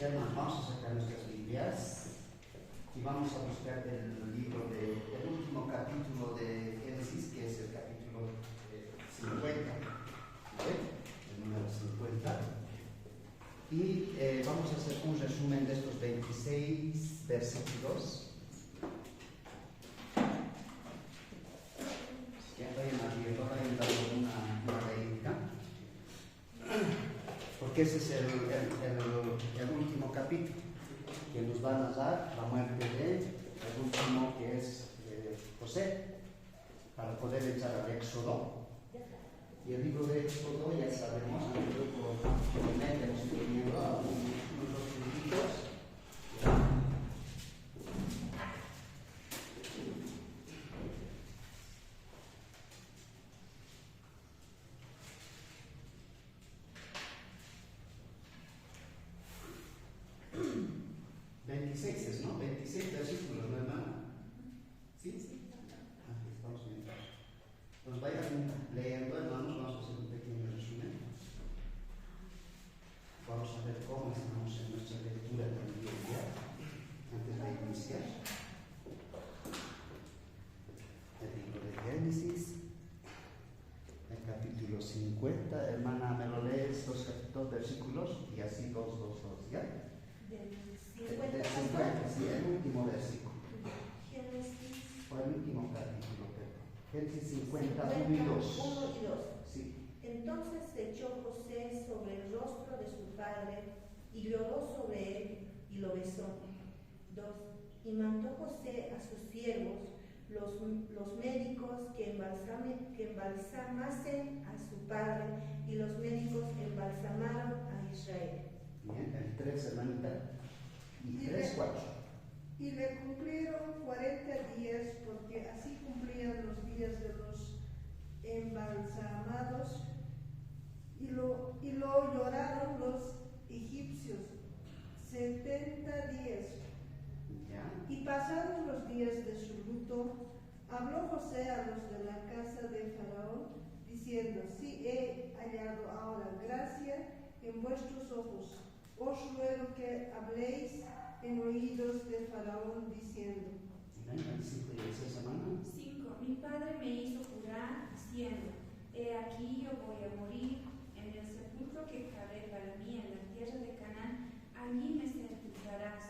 hermanos, vamos a sacar nuestras Biblias y vamos a buscar el libro el último capítulo de Génesis, que es el capítulo 50, ¿vale? El número 50. Y vamos a hacer un resumen de estos 26 versículos. Ya vayan abriendo, vayan dando una leída, porque ese es el último capítulo que nos va a narrar la muerte de el último, que es José, para poder echar al Éxodo. Y el libro de Éxodo, ya sabemos, en el grupo de Net hemos tenido unos libritos. 26, ¿no? 26 versículos, ¿no, hermano? ¿Sí? Estamos bien. Nos vayan leyendo, hermanos, vamos a hacer un pequeño resumen. Vamos a ver cómo estamos en nuestra lectura también ya, antes de iniciar. El libro de Génesis, el capítulo 50. Hermana, ¿me lo lees dos versículos? Y así dos, ¿ya? Del 50, sí, el último versículo. Génesis. O el último capítulo, Génesis 50, 1 y 2. 1 y 2. Sí. Entonces se echó José sobre el rostro de su padre y lloró sobre él y lo besó. 2. Y mandó José a sus siervos, los médicos, que embalsamasen a su padre, y los médicos embalsamaron a Israel. Bien, el 3, hermanita. Y 3, 4. Y le cumplieron 40 días, porque así cumplían los días de los embalsamados, y lo lloraron los egipcios 70 días. Ya. Y pasados los días de su luto, habló José a los de la casa de Faraón, diciendo: si he hallado ahora gracia en vuestros ojos, os ruego que habléis en oídos de Faraón, diciendo. 5. Mi padre me hizo jurar, diciendo: he aquí yo voy a morir en el sepulcro que cavé para mí en la tierra de Canaán, allí me sepultarás.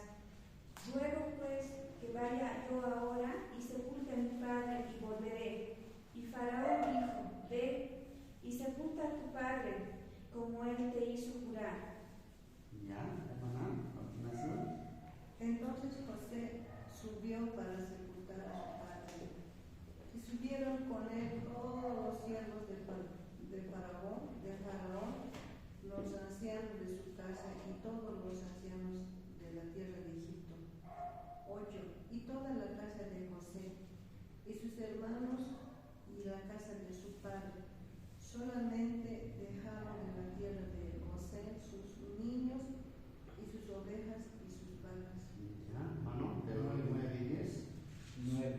Ruego pues que vaya yo ahora y sepulte a mi padre y volveré. Y Faraón dijo: ve y sepulta a tu padre, como él te hizo jurar. Ya, hermana, continuación. Entonces José subió para sepultar a su padre, y subieron con él todos los siervos de Faraón, los ancianos de su casa y todos los ancianos de la tierra de Egipto. 8. Y toda la casa de José, y sus hermanos, y la casa de su padre. Solamente dejaron en la tierra de José sus niños y sus ovejas y sus vacas. Ya, hermano, del 9 y 10. 9.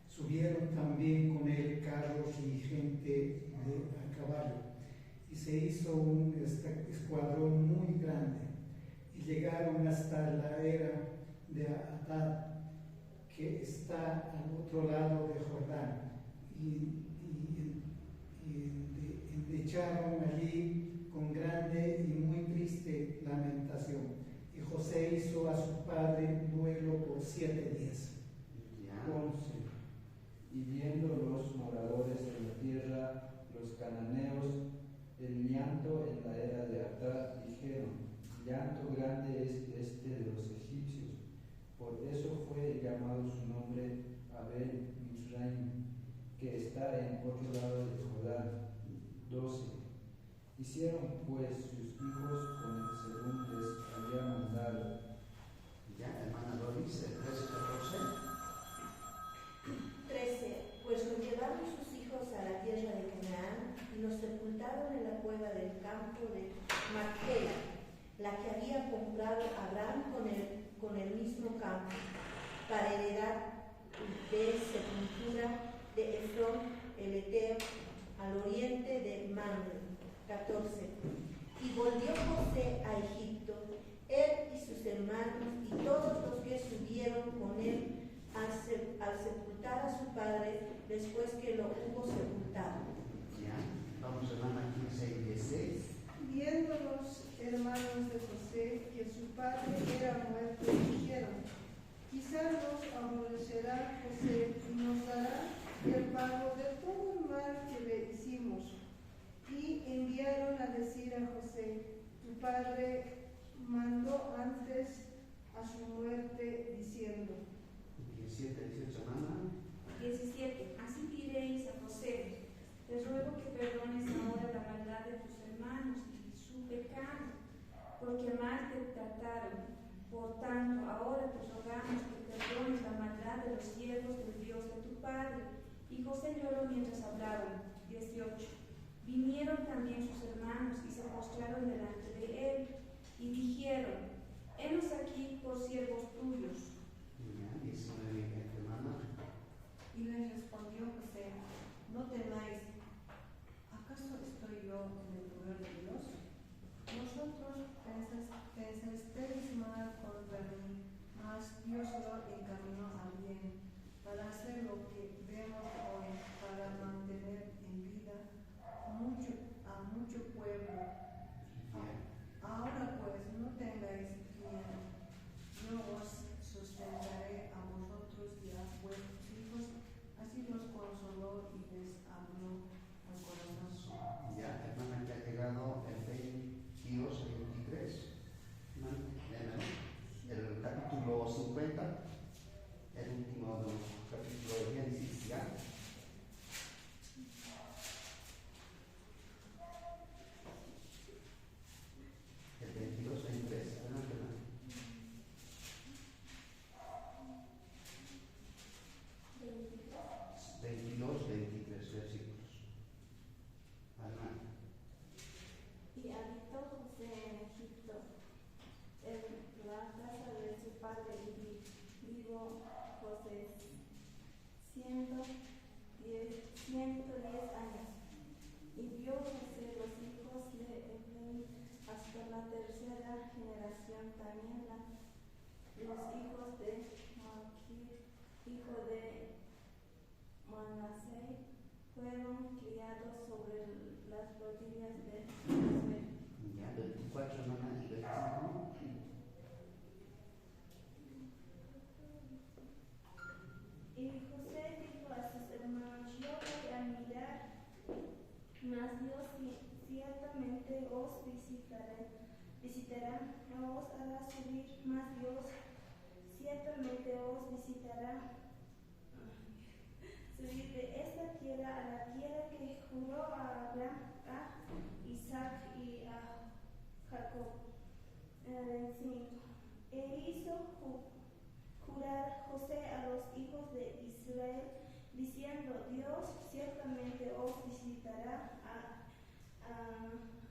Subieron también con él carros y gente a caballo, y se hizo un escuadrón muy grande, y llegaron hasta la era de Atad, que está al otro lado de Jordán, y echaron allí con grande y muy triste lamentación. Y José hizo a su padre duelo por 7 días. Ya. 11. Y viendo los moradores de la tierra, los cananeos, el llanto en la era de Atad, dijeron: llanto grande es este de los egipcios. Por eso fue llamado su nombre Abel Mizraim, que está en otro lado de Jordán. 12. Hicieron pues sus hijos según les había mandado. Ya, hermana Doris, el 13, 14. 13. Pues los llevaron sus hijos a la tierra de Canaán y los sepultaron en la cueva del campo de Macpela, la que había comprado Abraham con el mismo campo, para heredad de sepultura de Efrón el Eteo, al oriente de Mamre. 14. Y Y volvió José a Egipto, él y sus hermanos y todos los que subieron con él al sepultar a su padre después que lo hubo sepultado. Ya, vamos hermana 15 y 16. Viendo los hermanos de José que su padre era muerto, dijeron: quizá nos aborrecerá José y nos dará el pago de todo el mal que le hicimos. Y enviaron a decir a José: tu padre mandó antes a su muerte diciendo. 17, 18 hermana. 17. Así diréis a José: te ruego que perdones ahora la maldad de tus hermanos y su pecado, porque mal te trataron. Por tanto, ahora te rogamos que perdones la maldad de los siervos del Dios de tu padre. Y José lloró mientras hablaban. 18. Vinieron también sus hermanos y se postraron delante de él y dijeron: henos aquí por siervos tuyos. Ya, 19 y 20 hermana. Y les respondió José: no temáis, ¿acaso estoy yo en el poder de Dios? Vosotros pensasteis mal contra mí, mas Dios lo encaminó al bien, para hacer lo que vemos hoy, para mantener en vida a mucho pueblo. Ahora pues, no tengáis miedo, yo os sustentaré a vosotros y a vuestros hijos. Así los consoló y les habló al corazón. Ya, hermana, que ha llegado el 22 y 23. El capítulo 50, el último capítulo de Génesis, ya. El 22, 23, adelante, hermana. 22, 23 versículos. Adelante. Y habitó José en Egipto, en la casa de su padre, y vivió José 110 años. Y vio José los hijos de Efraín hasta la tercera generación, también los hijos de Maquir, hijo de Manasés, fueron criados sobre las rodillas de Josué. Ya, 24 hermana y 25. Y José dijo a sus hermanos: yo voy a mirar, mas Dios ciertamente os visitará, no os hará subir, mas Dios ciertamente os visitará, subir de esta tierra a la tierra que juró a Abraham, a Isaac y a Jacob. 5. E hizo jurar José a los hijos de Israel, diciendo: Dios ciertamente os visitará,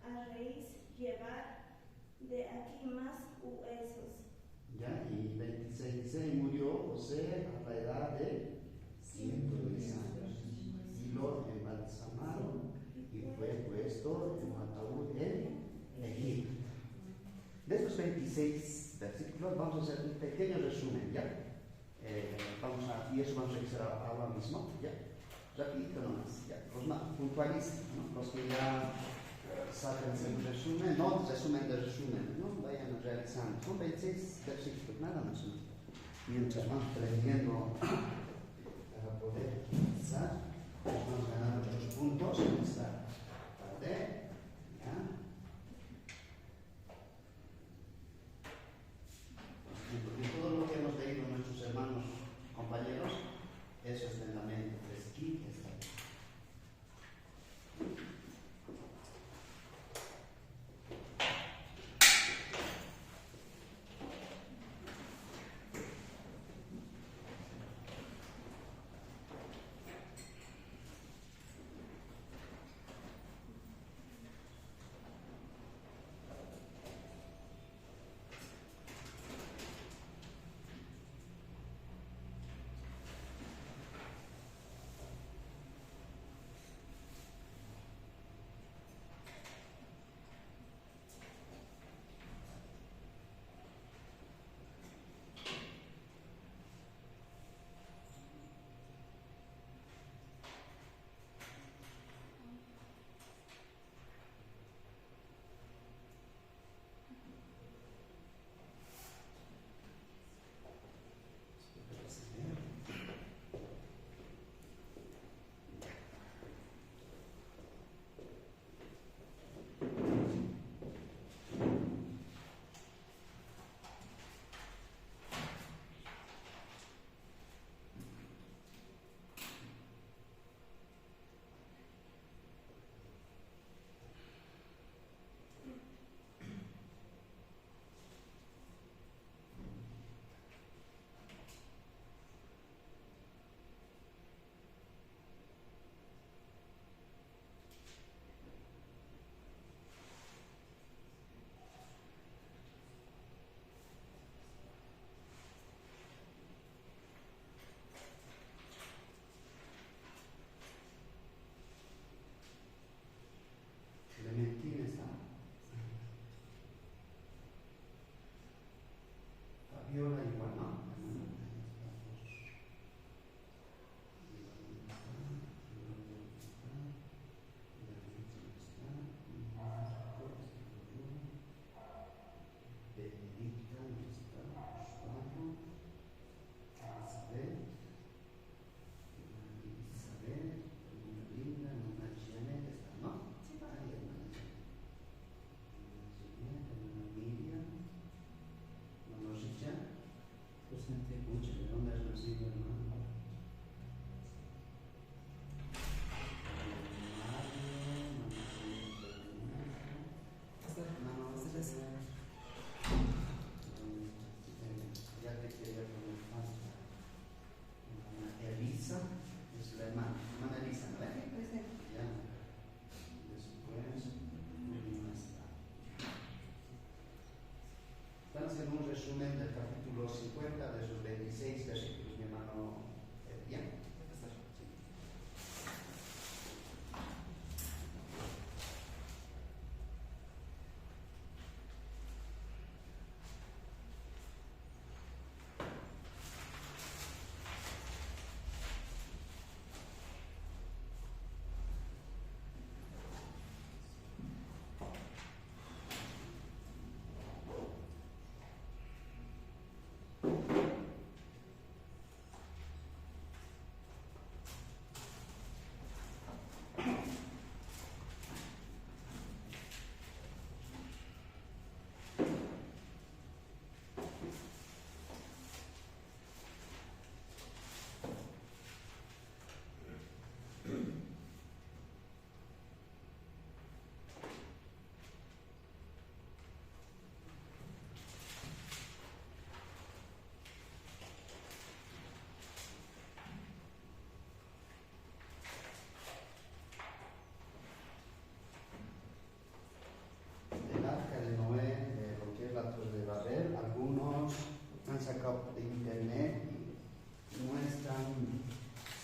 haréis llevar de aquí más huesos. Ya, y 26 dice: y murió José a la edad de 110 años. Y lo embalsamaron y fue puesto en un ataúd en Egipto. De estos 26 versículos vamos a hacer un pequeño resumen, ¿ya? Y eso vamos a hacer ahora mismo, ¿ya? Rapidito nomás, ¿ya? Los más puntualistas, ¿no? Los que ya saben hacer un resumen, no resumen de resumen, ¿no? Vayan realizando. Son 26 versículos, nada más, ¿no? Mientras vamos aprendiendo para poder pensar, vamos ganando nuestros puntos en esta tarde, ¿ya? Y todo lo que hemos leído nuestros hermanos, compañeros, eso está en la mente, es aquí, está aquí.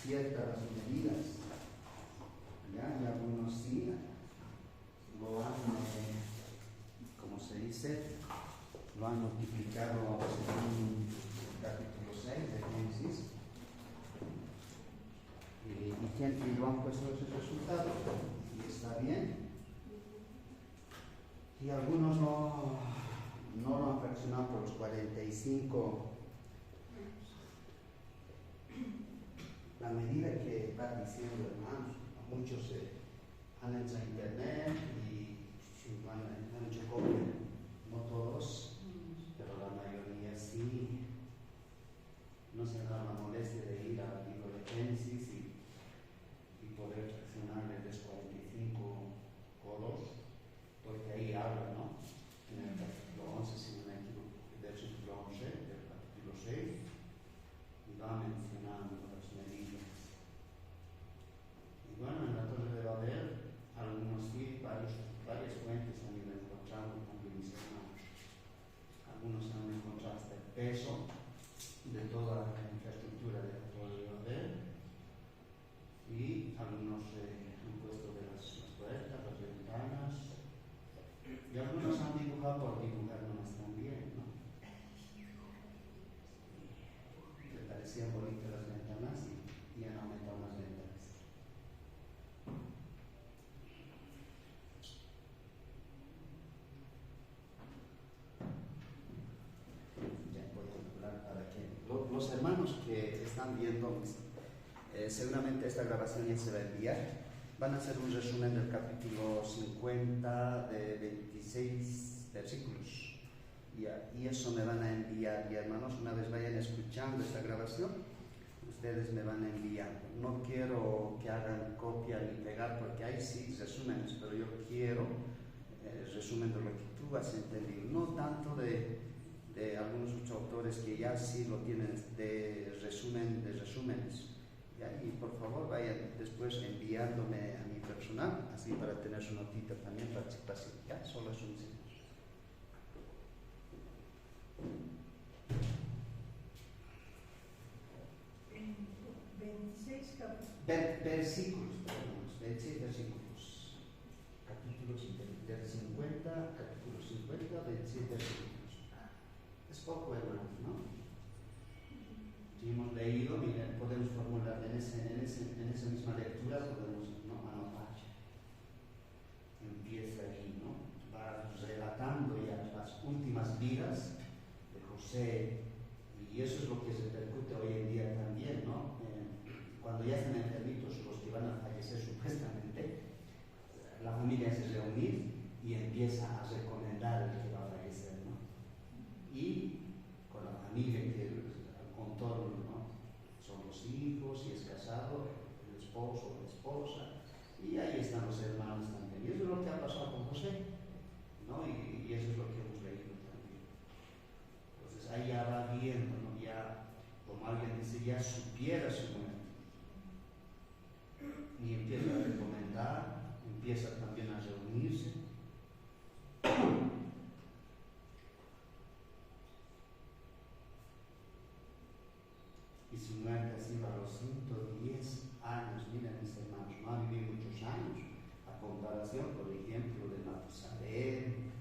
ciertas medidas, ¿ya? Y algunos sí lo han, como se dice, lo han multiplicado según el capítulo 6 de Génesis y lo han puesto ese resultado y está bien. Y algunos no lo han fraccionado por los 45. La medida que va diciendo, hermanos, muchos han hecho internet y han hecho copia, no todos, pero la mayoría sí. No se dan la molestia de ir al libro de Génesis y poder fraccionar de los 45 codos, porque ahí habla, ¿no? En el capítulo 11, si no me equivoco, del capítulo 11, del capítulo 6, y va mencionando las medidas. Y bueno, en la Torre de Babel, algunos sí, varias fuentes han ido encontrando también mis hermanos. Algunos han encontrado hasta el peso de toda la infraestructura de la Torre de Babel, y algunos han puesto de las puertas, las ventanas, y algunos han dibujado por dibujar nomás también, ¿no? Le parecían bonitas las ventanas y han aumentado las ventanas. Ya voy a hablar para que los hermanos que están viendo, seguramente esta grabación ya se va a enviar. Van a hacer un resumen del capítulo 50 de 26 versículos. Y eso me van a enviar. Y hermanos, una vez vayan escuchando esta grabación, ustedes me van a enviar. No quiero que hagan copia ni pegar, porque hay sí resúmenes, pero yo quiero resumen de lo que tú has entendido. No tanto de algunos otros autores que ya sí lo tienen de resumen de resúmenes. Y por favor vayan después enviándome a mi personal, así para tener su notita también, participación. Ya, solo es un signo. En 26 capítulos. Versículos, perdón, 26 versículos. Capítulos del 50, capítulo 50, 27 versículos. Es poco, hermanos, ¿no? Si hemos leído, miren, podemos formular en esa misma lectura, podemos anotar. Empieza ahí, ¿no? Va relatando ya las últimas vidas de José, y eso es lo que se repercute hoy en día también, ¿no? Cuando ya están enfermitos los que van a fallecer supuestamente, la familia se reúne y empieza a recomendar al que va a fallecer, ¿no? Y con la familia que contorno, ¿no? Son los hijos, si es casado, el esposo o la esposa, y ahí están los hermanos también. Y eso es lo que ha pasado con José, ¿no? Y eso es lo que hemos leído también. Entonces ahí ya va viendo, ¿no? Ya, como alguien dice, ya supiera su muerte. Y empieza a recomendar, empieza también a reunirse. Y su muerte ha sido a los 110 años. Miren, mis hermanos, no ha vivido muchos años, a comparación, por ejemplo, de Matusalén,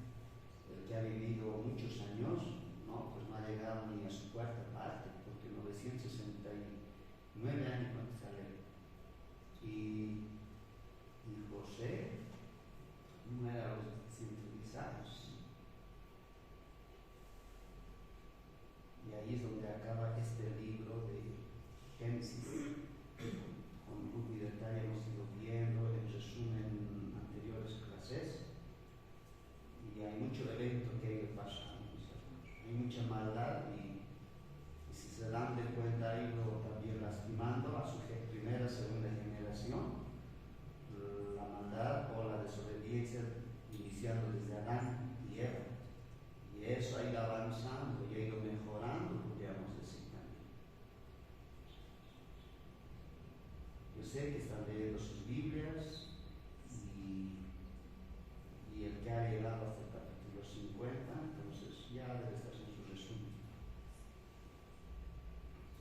el que ha vivido muchos años, no, pues no ha llegado ni a su cuarta parte, porque 969 años Matusalén. Y José muere a los 110 años. Y ahí es donde acaba este libro de Génesis. Con lujo y detalle hemos ido viendo en resumen anteriores clases. Y hay mucho evento que ha ido pasando. Hay mucha maldad y si se dan de cuenta ha ido también lastimando a su primera, segunda generación. La maldad o la desobediencia iniciando desde Adán y Eva. Y eso ha ido avanzando y ha ido mejorando, podríamos decir también. Yo sé que están leyendo sus Biblias y el que ha llegado hasta el capítulo 50, entonces ya debe estar en su resumen.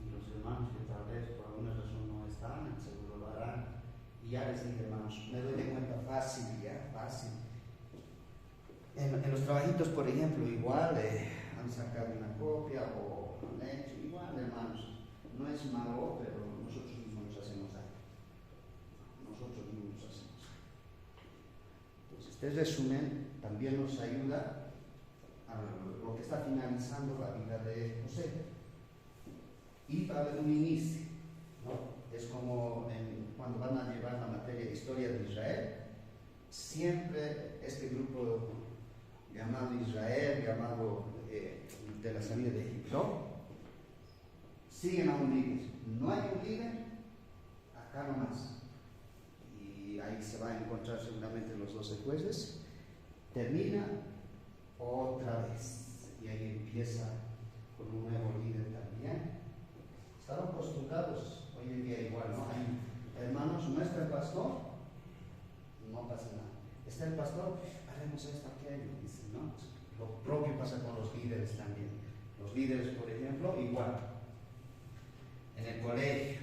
Y los hermanos que tal vez por alguna razón no están, Y ya les dije, hermanos, me doy de cuenta fácil, ya, fácil. En los trabajitos, por ejemplo, igual han sacado una copia o han hecho, igual, hermanos. No es malo, pero nosotros mismos nos hacemos daño. Nosotros mismos nos hacemos daño. Entonces, este resumen también nos ayuda a lo que está finalizando la vida de José. Y va a haber un inicio, ¿no? Es como cuando van a llevar la materia de historia de Israel, siempre este grupo llamado Israel, llamado de la salida de Egipto, siguen a un líder. No hay un líder, acá nomás. Y ahí se va a encontrar seguramente los 12 jueces. Termina otra vez. Y ahí empieza con un nuevo líder también. Estaban acostumbrados, hoy en día igual, ¿no? Hay hermanos, no está el pastor, no pasa nada. Está el pastor, haremos esto, aquello, dicen, ¿no? Lo propio pasa con los líderes también. Los líderes, por ejemplo, igual. En el colegio,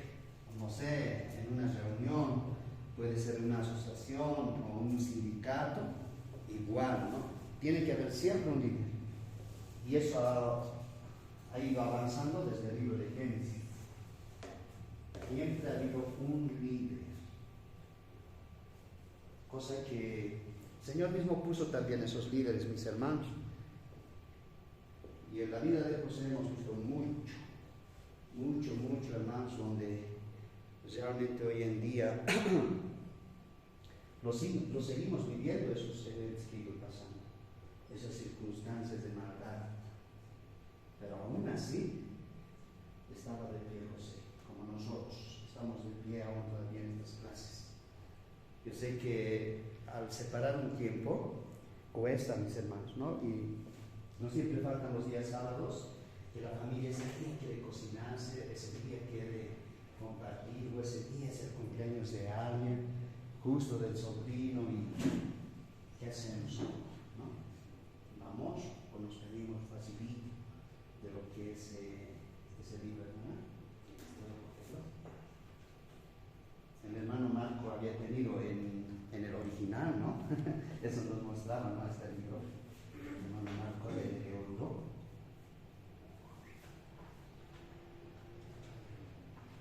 no sé, en una reunión, puede ser una asociación o un sindicato, igual, ¿no? Tiene que haber siempre un líder. Y eso ha ido avanzando desde el libro de Génesis. Siempre ha habido un líder. Cosa que el Señor mismo puso también esos líderes, mis hermanos. Y en la vida de José hemos visto mucho, hermanos, donde realmente hoy en día lo seguimos viviendo, esos eventos que iban pasando, esas circunstancias de maldad. Pero aún así, estaba de pie José, como nosotros, estamos de pie aún todavía en estas clases. Yo sé que al separar un tiempo, cuesta, mis hermanos, ¿no? Y no siempre faltan los días sábados, que la familia ese día quiere cocinarse, ese día quiere compartir, o ese día es el cumpleaños de alguien, justo del sobrino, y ¿qué hacemos? ¿No? ¿Vamos o nos pedimos facilito de lo que es ese libro, ¿no? El hermano Marco había tenido en el original, ¿no? Eso nos mostraba, ¿no? Este libro. El hermano Marco de Oruro.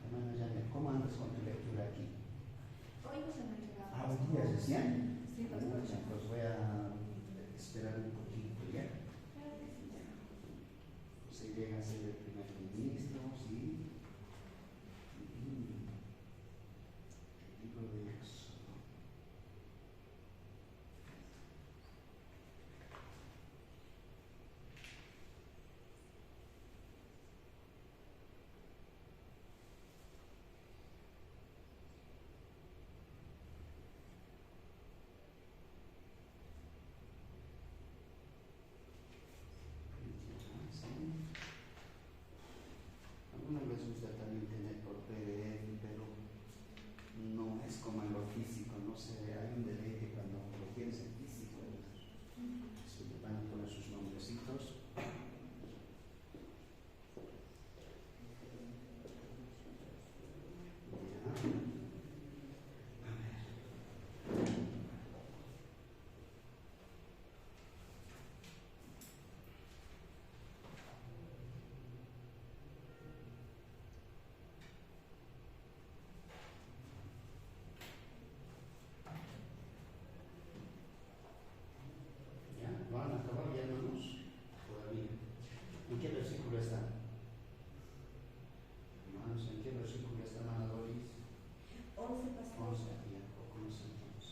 Hermano Janet, ¿cómo andas con tu lectura aquí? Hoy no se me llegaba. Ah, ¿un día recién? Sí, pastor. Pues voy a esperar un poquito, ¿ya? Se llega a ser el primer ministro, ¿sí? El libro de Éxodo. Algunas les gusta también tener por PDF, pero no es como en lo físico, no sé, hay un deleite cuando lo tienes en físico, se le van a poner sus nombrecitos. ¿Ya? ¿Van a acabar ya, hermanos? Todavía. ¿En qué versículo están? Hermanos, ¿en qué versículo está, hermana Doris? 11, pastor. 11, ya, poco nos sentamos.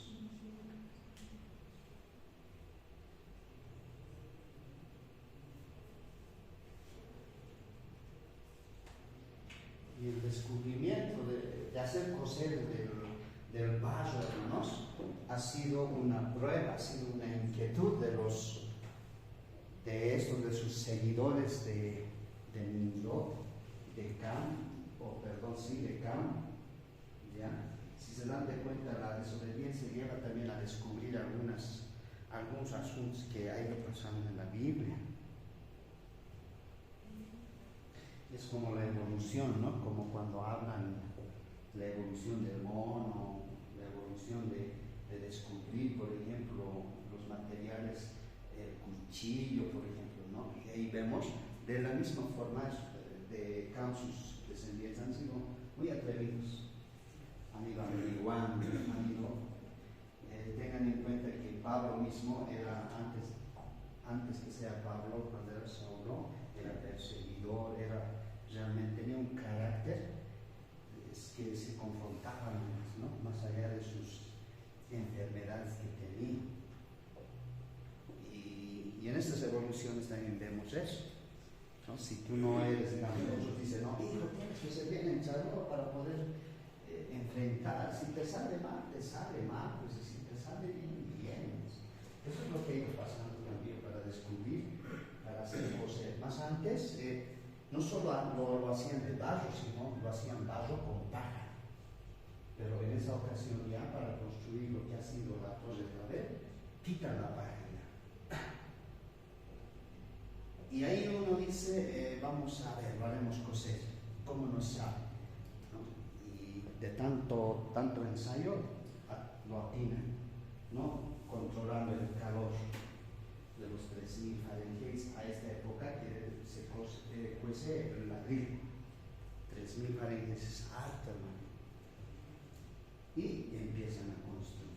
Y el descubrimiento de hacer coser del barro, hermanos, ha sido una prueba, ha sido una inquietud de sus seguidores de Nimrod, de Cam, de Cam, ¿ya? Si se dan de cuenta, la desobediencia lleva también a descubrir algunos asuntos que hay pasando en la Biblia. Es como la evolución, ¿no? Como cuando hablan la evolución del mono, la noción de descubrir, por ejemplo, los materiales, el cuchillo, por ejemplo, ¿no? Y ahí vemos, de la misma forma, de Cam, sus descendientes han sido muy atrevidos, han ido averiguando, tengan en cuenta que Pablo mismo era, antes que sea Pablo, cuando era Saulo, era perseguidor, realmente tenía un carácter que se confrontaban, ¿no? Más allá de sus enfermedades que tenía. Y en estas evoluciones también vemos eso, ¿no? Si tú no eres, otros dicen, no, hijo, tienes que ser bien hinchado para poder enfrentar. Si te sale mal, pues si te sale bien, bien. Eso es lo que ellos pasando también para descubrir, para hacer cosas. Más antes, no solo lo hacían de barro, sino lo hacían barro con paja. Pero en esa ocasión ya para construir lo que ha sido la Torre de Babel, quitan la paja ya. Y ahí uno dice, vamos a ver, lo haremos coser. ¿Cómo nos sabe? ¿No? Y de tanto ensayo, lo atinan, ¿no? Controlando el calor de los 3000 Fahrenheit a esta época que se cuece el ladrillo. 3000 Fahrenheit es harto, hermano. Y empiezan a construir.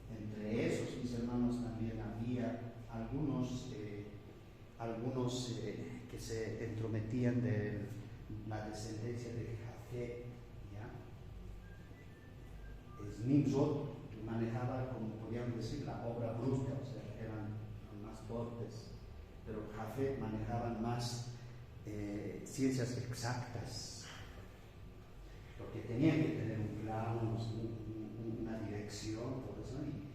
Entre esos, mis hermanos, también había algunos que se entrometían de la descendencia de Jafet, ¿ya? Es Nimrod, que manejaba, como podríamos decir, la obra bruta, o sea, eran más torpes, pero Jafet manejaban más ciencias exactas, porque tenían que tener un plan, una dirección, todo eso, y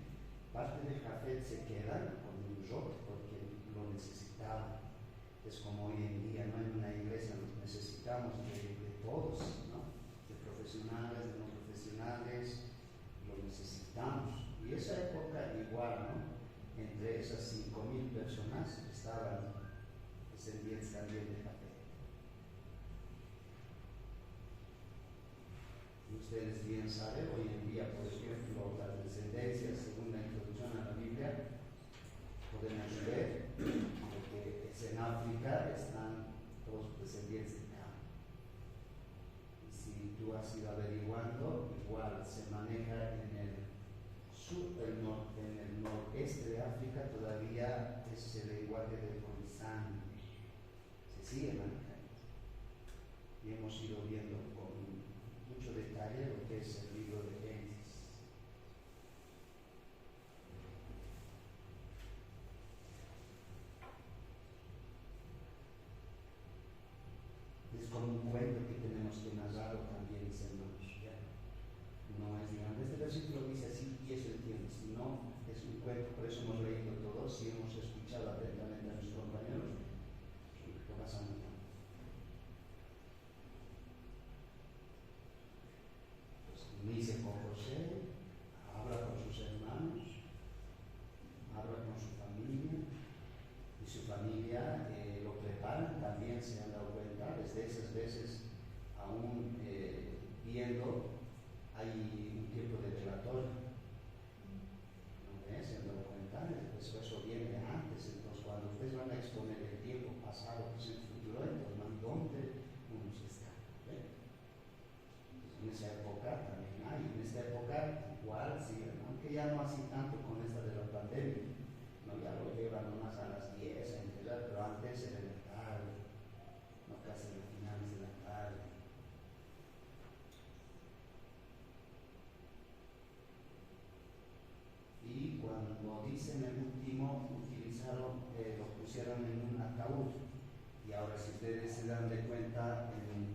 parte de Jafet se queda con Nimrod porque lo necesitaban. Es como hoy en día, ¿no? En una iglesia nos necesitamos de todos, ¿no? De profesionales, de no profesionales, lo necesitamos. Y esa época igual, ¿no? Entre esas 5000 personas estaban descendientes también de Jafet. Ustedes bien saben, hoy en día, por ejemplo, las descendencias, según la introducción a la Biblia, podemos ver que en África están todos descendientes de Cam. Y si tú has ido averiguando, igual se maneja en el noreste de África, todavía es el lenguaje del Khoisan. Se sigue manejando. Y hemos ido viendo con mucho detalle lo que es el libro de Génesis. Es como un cuento que tenemos que narrarlo también, mis hermanos. ¿Ya? No es, digamos, este versículo dice así y eso entiendo, sino es un cuento, por eso hemos leído todos y hemos escuchado atentamente a nuestros compañeros, lo pasamos bien. Inicia con José, habla con sus hermanos, habla con su familia, y su familia lo preparan, también se han dado cuenta, desde esas veces, aún viendo, hay un tiempo de relatorio, ¿no ves? Se han dado cuenta, eso viene antes, entonces cuando ustedes van a exponer el tiempo pasado, presente, futuro, entonces van donde uno se está, ¿ves? En esa época también hay, en esta época igual, sí, aunque ya no así tanto con esta de la pandemia, no, ya lo llevan nomás a las 10 a enterar, pero antes era en la tarde, no casi a finales de la tarde. Y cuando dicen el último, lo pusieron en un ataúd. Y ahora si ustedes se dan de cuenta,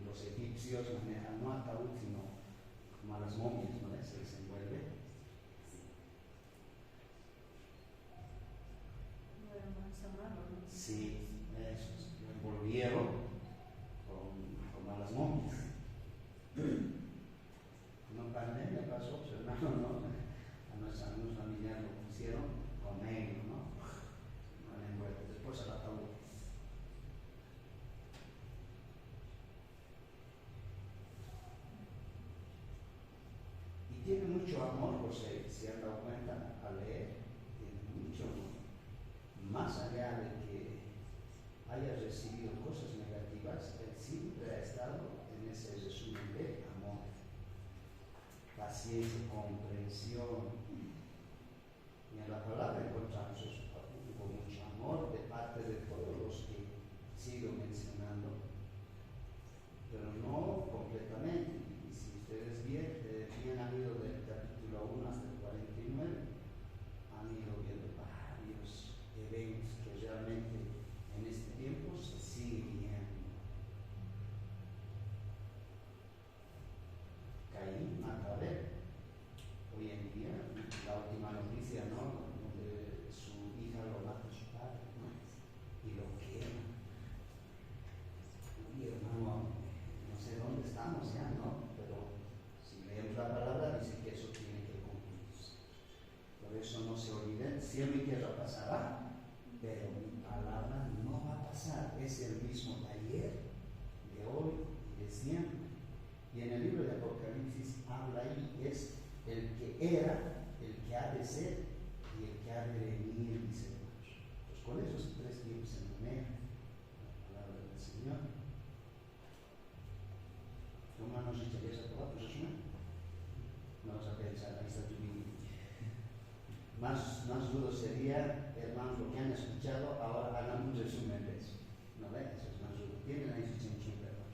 los egipcios manejan no ataúd, sino como a las momias, ¿no? Se les envuelve. Sí, eso, lo envolvieron como a las momias. No pandemia pasó, pues, hermano, ¿no? A nuestros familiares lo pusieron con negro, ¿no? No le envuelve, después al ataúd. tiene mucho amor, José, si han dado cuenta al leer, tiene mucho amor. Más allá de que haya recibido cosas negativas, él siempre ha estado en ese resumen de amor, paciencia, comprensión. Y en la palabra encontramos eso, hubo mucho amor de parte de todos los que sigo mencionando, pero no completamente. Y si ustedes bien han ido del capítulo 1 hasta el 49, han ido viendo varios eventos que realmente en este tiempo se siguen viendo. Caín mata a Abel. Hoy en día, la última noticia, ¿no?, donde su hija lo mata a su padre, ¿no?, y lo quema. Y hermano, no sé dónde estamos ya, ¿no?, pero si leemos la palabra dice que eso tiene que cumplirse. Por eso no se olviden, cielo y tierra pasará, pero mi palabra no va a pasar. Es el mismo de ayer, de hoy y de siempre. Y en el libro de Apocalipsis habla ahí, es el que era, el que ha de ser y el que ha de venir, dice Dios. Pues con esos tres tiempos se maneja la palabra del Señor. Hermanos, ¿estarías aprobado? Pues eso no. Vamos a pensar, ahí está tu Biblia. Más duro sería, hermanos, lo que han escuchado, ahora hagan un resumen de eso. ¿No ven? Eso es más duro. Tienen ahí su chinchín, hermanos.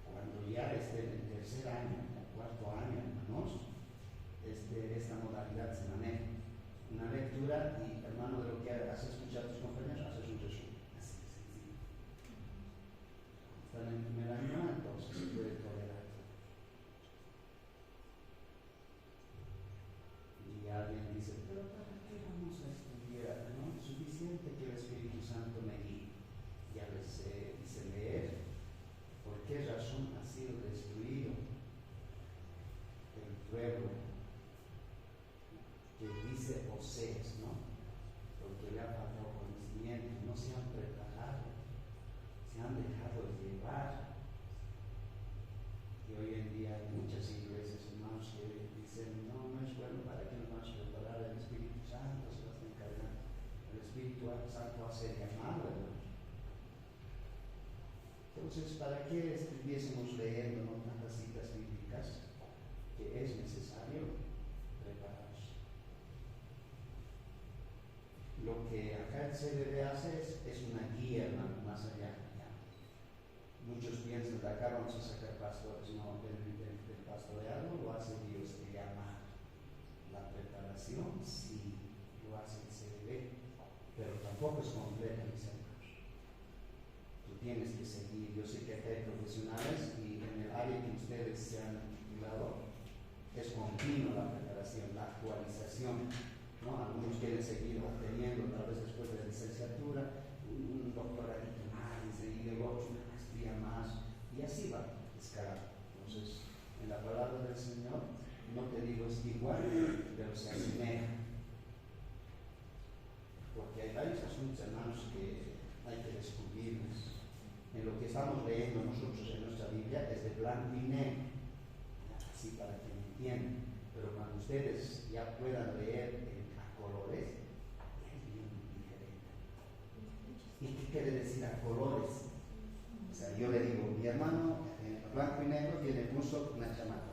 Cuando ya esté en el tercer año, el cuarto año, hermanos, esta modalidad se maneja. Una lectura y, hermano, de lo que has escuchado a tus compañeros, haces un resumen. Así de sencillo. Están en el primer año, entonces se puede tolerar. Y alguien dice, pero ¿para qué vamos a estudiar? ¿No? Suficiente que el Espíritu Santo me guíe. Ya les hice leer. ¿Por qué razón ha sido destruido el pueblo que dice Oseas, ¿no? Porque le ha faltado conocimiento, no se han preparado, se han dejado llevar. Y hoy en día hay muchas iglesias, hermanos, que dicen, no es bueno para que nos vamos a preparar, el Espíritu Santo se va a encargar. El Espíritu Santo hace llamado, hermanos. Entonces, ¿para qué estuviésemos leyendo, ¿no?, tantas citas bíblicas? Que es necesario prepararnos. Lo que acá el CBB hace es una guía, hermano, más allá. Muchos piensan que acá vamos a sacar pastores, no, del pastoreado lo hace Dios, de llamar. La preparación, sí, lo hace el CBB, pero tampoco es completa, mis hermanos. Tienes que seguir. Yo sé que acá hay profesionales y en el área que ustedes se han titulado es continua la preparación, la actualización, ¿no? Algunos quieren seguir obteniendo, tal vez después de la licenciatura, un doctoradito más, y luego una maestría más, y así va escalando. Entonces, en la palabra del Señor, no te digo es igual, pero se asemeja. Porque hay varios asuntos, hermanos, que hay que descubrirlos. En lo que estamos leyendo nosotros en nuestra Biblia es de blanco y negro, así para que me entiendan. Pero cuando ustedes ya puedan leer a colores, es bien diferente. ¿Y qué quiere decir a colores? O sea, yo le digo, mi hermano en blanco y negro tiene puso una chamaca,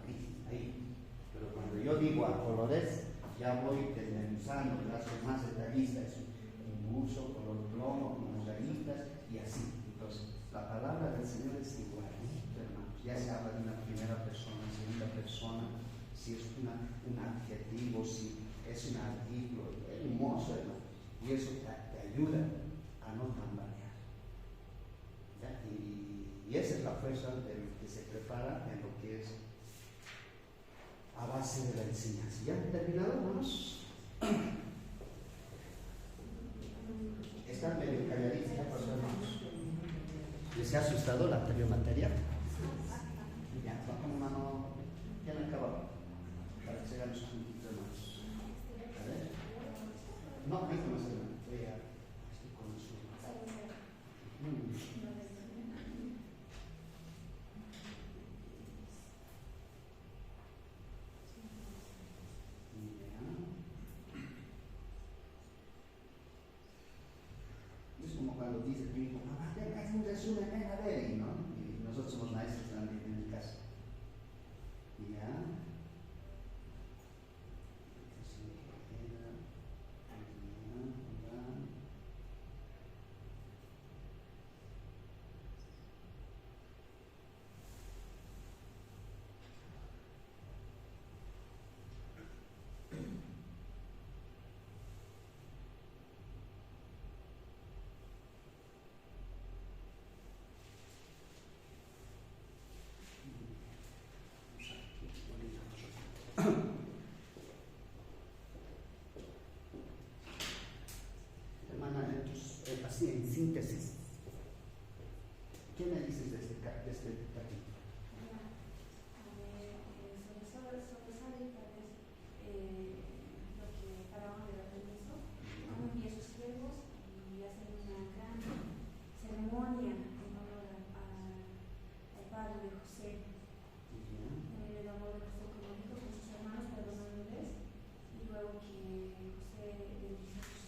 ahí. Pero cuando yo digo a colores, ya voy desmenuzando, las más detallistas, un uso, color plomo, unas rayitas y así. Entonces, la palabra del Señor es igual, hermanos. Ya se habla de una primera persona, segunda persona, si es un adjetivo, si es un artículo, es hermoso, hermano. Y eso te ayuda a no tambalear. Y esa es la fuerza de lo que se prepara en lo que es a base de la enseñanza. ¿Ya han terminado, hermanos? Están medio calladitos, ¿ya pasó, hermanos? ¿Les ha asustado la anterior materia? Ya, vamos, hermano, ya me acabado. Para que se hagan sus hermanos. A ver. No, ahí no más, hermano. Voy a. Estoy con su. nos dice tu hijo, mamá, ven, haz un resumen, ven a ver, y, ¿no? Y nosotros somos maestros también en el caso. Y ya. Hermana, así en síntesis, ¿qué me dices de este capítulo? Sobresale tal vez lo que Faraón le da permiso, no envía sus siervos y hacen una gran ceremonia en honor al padre de José. Le da honor de José como hijo con sus hermanos perdonándoles, y luego que José bendice a sus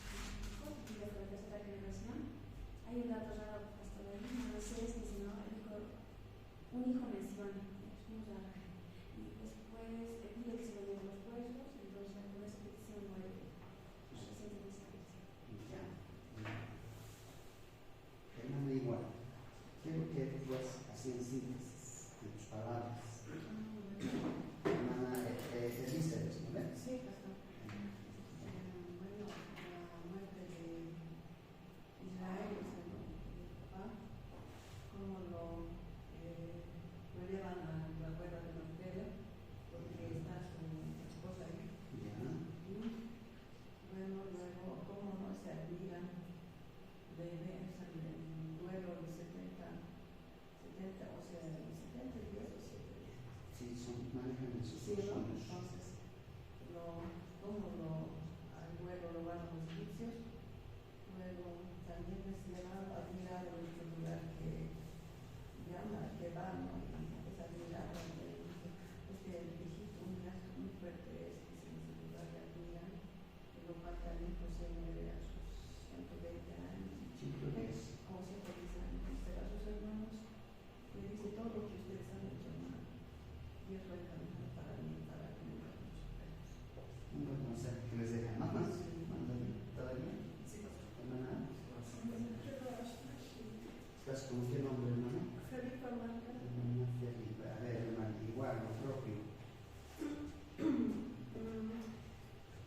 hijos y pide por la tercera generación. Hay un dato raro hasta la misma Moisés dice, ¿no? El hijo, un hijo menciona, es muy raro. Y después le pide que se lo lleven los puestos, entonces con esa petición muere la reciente desapareció. Hermana, igual, quiero que decías así en síntesis de tus palabras. Hermana, Elizabeth, ¿no ves? Sí, pastor. Bueno, la muerte de Israel, el papá, cómo lo llevan a la cueva de Macpela, porque está su esposa ahí. Y bueno, luego, cómo no se admiran de ver el duelo de 70, o sea, 70 días o 7 días. Sí, manejan esos Sí, ¿no? sueños. Entonces, al vuelo lo van los egipcios, luego también es admirado el lugar que llama, que va, ¿no? Y es admirado porque el Egipto, un gasto muy fuerte es que se ese lugar le admiran, que lo matan y José muere a sus 120 años, 110. o 110 años, pero a sus hermanos le dice todo lo que ustedes han hecho mal. Dios va a encaminar para mí, para que nunca nos superemos. Un buen consejo que les dejan, ¿no? ¿Todo bien? Sí, pastor. Hermana, ¿estás con qué nombre, hermana? Felipe Marca. Hermana Felipe. A ver, hermana, igual, lo propio.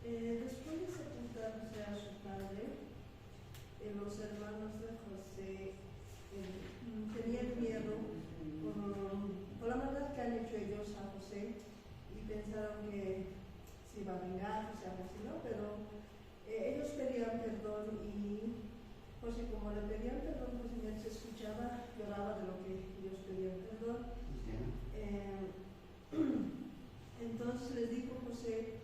Después de sepultarse a su padre, los hermanos de José tenían miedo por la maldad que han hecho ellos a José y pensaron que se iba a vengar, o sea, algo así, ¿no? Pero ellos pedían perdón y José, como le pedían perdón, pues él se escuchaba, lloraba de lo que ellos pedían perdón. Entonces les dijo José,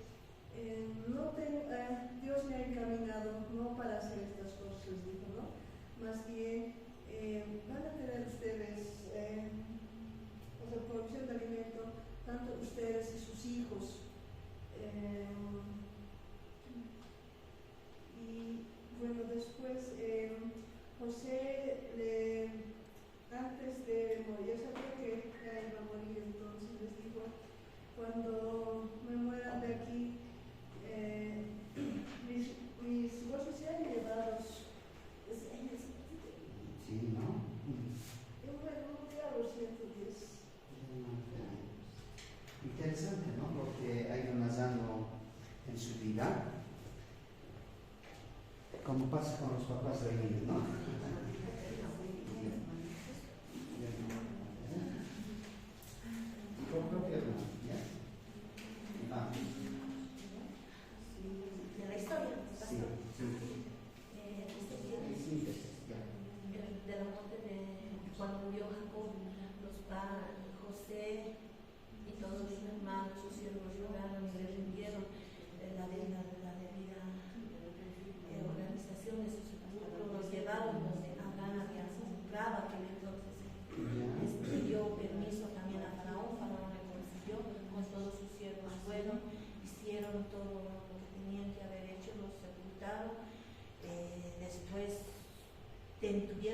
Dios me ha encaminado no para hacer estas cosas, les dijo, ¿no? Más bien van a tener ustedes producción de alimento, tanto ustedes y sus hijos. Y bueno, después José, antes de morir, ya sabía que ya iba a morir, entonces les dijo, cuando me mueran de aquí, mis huesos sean llevados. Sí, ¿no? Un día a los 110. Interesante, ¿no? Lo que ha ido narrando en su vida, como pasa con los papás de hoy, ¿no? Con propia hermana, ¿ya? Vamos. De la historia, Sí, de la muerte de cuando murió Jacob, José y todos sus hermanos, sus siervos lloraron y le rindieron la debida organización de su sepulcro, los llevaron donde Abraham había sepultado aquel entonces. Dio permiso también a Faraón, Faraón le consiguió, con todos sus siervos fueron, hicieron todo lo que tenían que haber hecho, los sepultaron, después tuvieron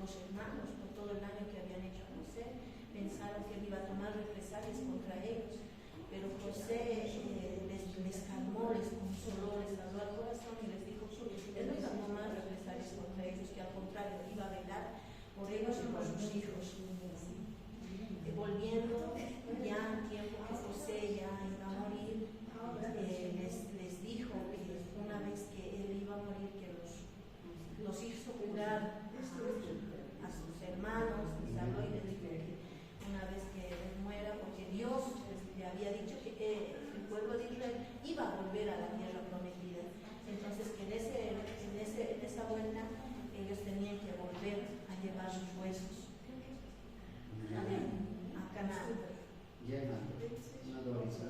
los hermanos, por todo el daño que habían hecho a José, pensaron que él iba a tomar represalias contra ellos. Pero José les calmó, les consoló, les habló al corazón y les dijo que él no iba a tomar represalias contra ellos, que al contrario iba a velar por ellos y por sus hijos. Volviendo ya al tiempo que José ya iba a morir, les dijo que una vez que él iba a morir, que los hizo curar a sus hermanos, les habló y les dijo que una vez que él muera, porque Dios le había dicho que el pueblo de Israel iba a volver a la tierra prometida. Entonces, que en esa vuelta ellos tenían que volver a llevar sus huesos a Canaán. Llena, una Dorisa,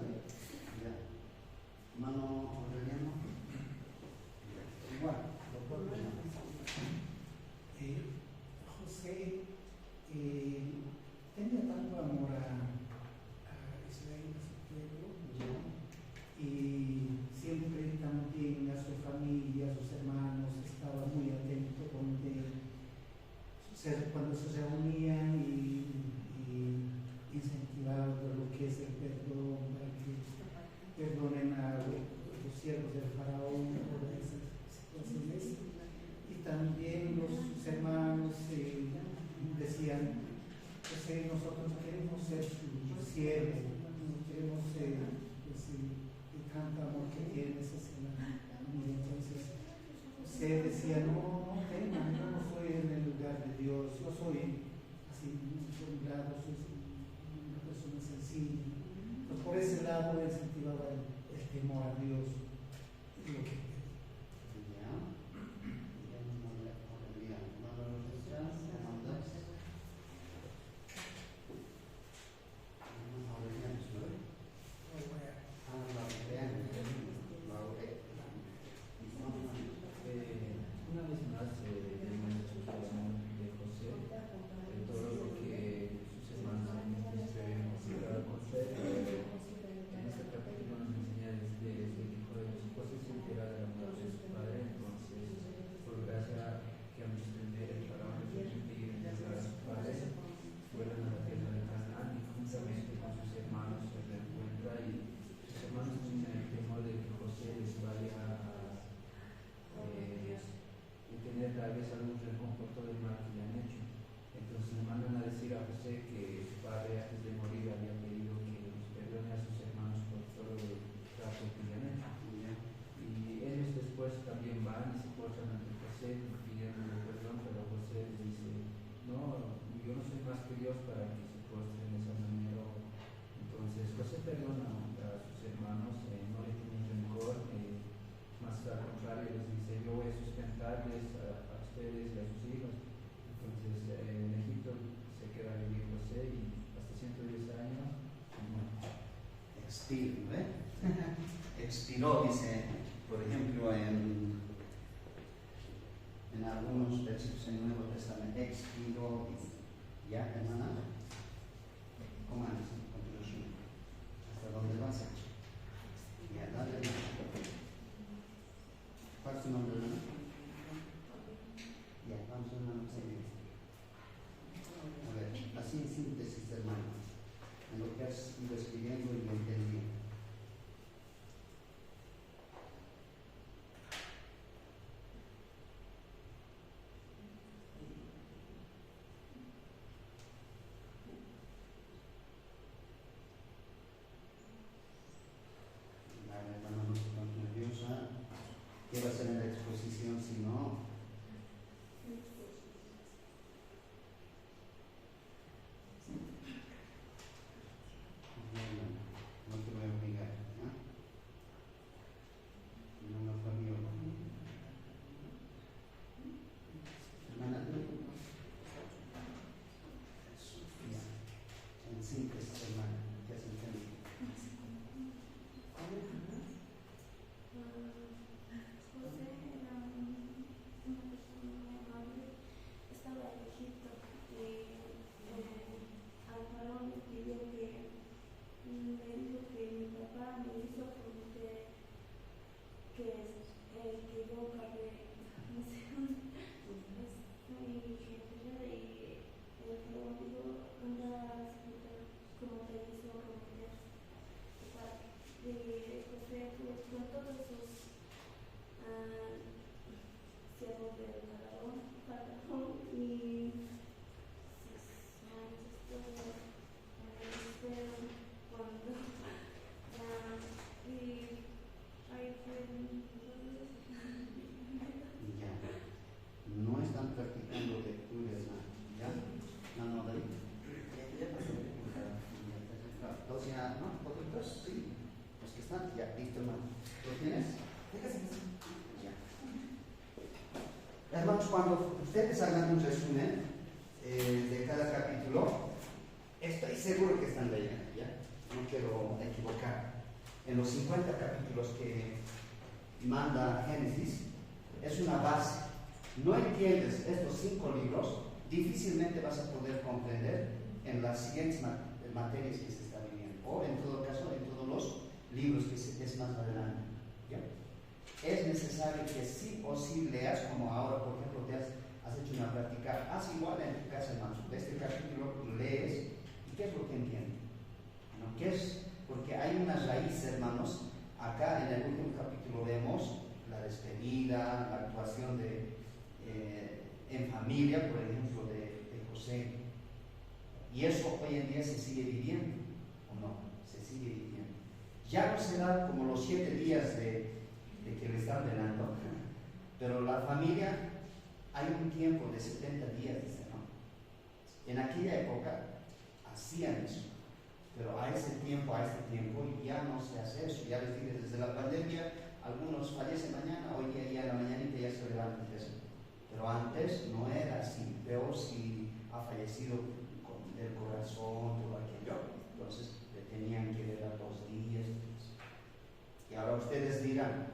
ya. Mano Aureliano, igual, doctor. José tenía tanto amor a Israel, a su pueblo, y siempre también a su familia, a sus hermanos, estaba muy atento cuando se reunían y incentivaba todo lo que es el perdón, para que perdonen a los siervos del faraón, todas esas situaciones. Y también sus hermanos decían, pues, nosotros queremos ser sus siervos, queremos ser el tanto amor que tienes hacia la familia. Entonces José decía, no teman, yo no soy en el lugar de Dios, yo soy así, por un lado, soy una persona sencilla. Pues por ese lado incentivaba el temor a Dios. Es lo que Una vez más, vemos el amor de José, todo lo que sus hermanos han mostrado con José. En este capítulo nos enseña desde que José se entera de la muerte de su padre. Entonces, por gracia que a el faraón le permitió enterrar a su padre, fueron a la tierra de Canaán y juntamente con sus hermanos se reencuentra, y sus hermanos tienen el temor de que José les vaya a tener tal vez algún rencor por todo el mal que le han hecho. Entonces le mandan a decir a José que su padre antes de morir había pedido que los perdone a sus hermanos por todo el trato que le han hecho. Y ellos después también van y se postran ante José pidiendo perdón, pero José les dice, no, yo no soy más que Dios para que se postren de esa manera. Entonces José perdona a sus hermanos, no le tiene rencor, más al contrario les dice, yo voy a sustentarles a ustedes y a sus hijos. Entonces en Egipto se queda a vivir José y hasta 110 años expiró, expiró, dice, por ejemplo, en algunos versículos en el Nuevo Testamento, expiró, ya, hermana, ¿cómo andas? ¿Hasta dónde vas? Ya, dale. ¿Cuál es tu nombre, hermana? Ya, vamos a una serie. A ver, así en síntesis, hermano, en lo que has ido escribiendo y lo entendí. Vale, hermano, no se ponga nerviosa. ¿Qué va a ser en la exposición si no? ustedes hagan un resumen de cada capítulo. Estoy seguro que están leyendo, ¿ya? No quiero equivocar. En los 50 capítulos que manda Génesis, es una base. No entiendes estos 5 libros, difícilmente vas a poder comprender en las siguientes materias que se están viviendo, o en todo caso, en todos los libros que es más adelante. ¿Ya? Es necesario que sí o sí leas, como ahora, por ejemplo, te has hecho una práctica, haz igual en tu casa, hermanos. Este capítulo lees, ¿y qué es lo que entiendes? ¿No? ¿Qué es? Porque hay una raíz, hermanos. Acá en el último capítulo vemos la despedida, la actuación en familia, por ejemplo, de José. Y eso hoy en día se sigue viviendo, ¿o no? Se sigue viviendo. Ya no se da como los 7 días de que le están velando, pero la familia, hay un tiempo de 70 días, dice, ¿no? En aquella época hacían eso, pero a este tiempo ya no se hace eso. Ya les dije, desde la pandemia, algunos fallecen mañana, hoy día ya en la mañanita ya se levantan de eso. Pero antes no era así, peor si ha fallecido del corazón, todo aquello, entonces le tenían que velar 2 días. Y ahora ustedes dirán,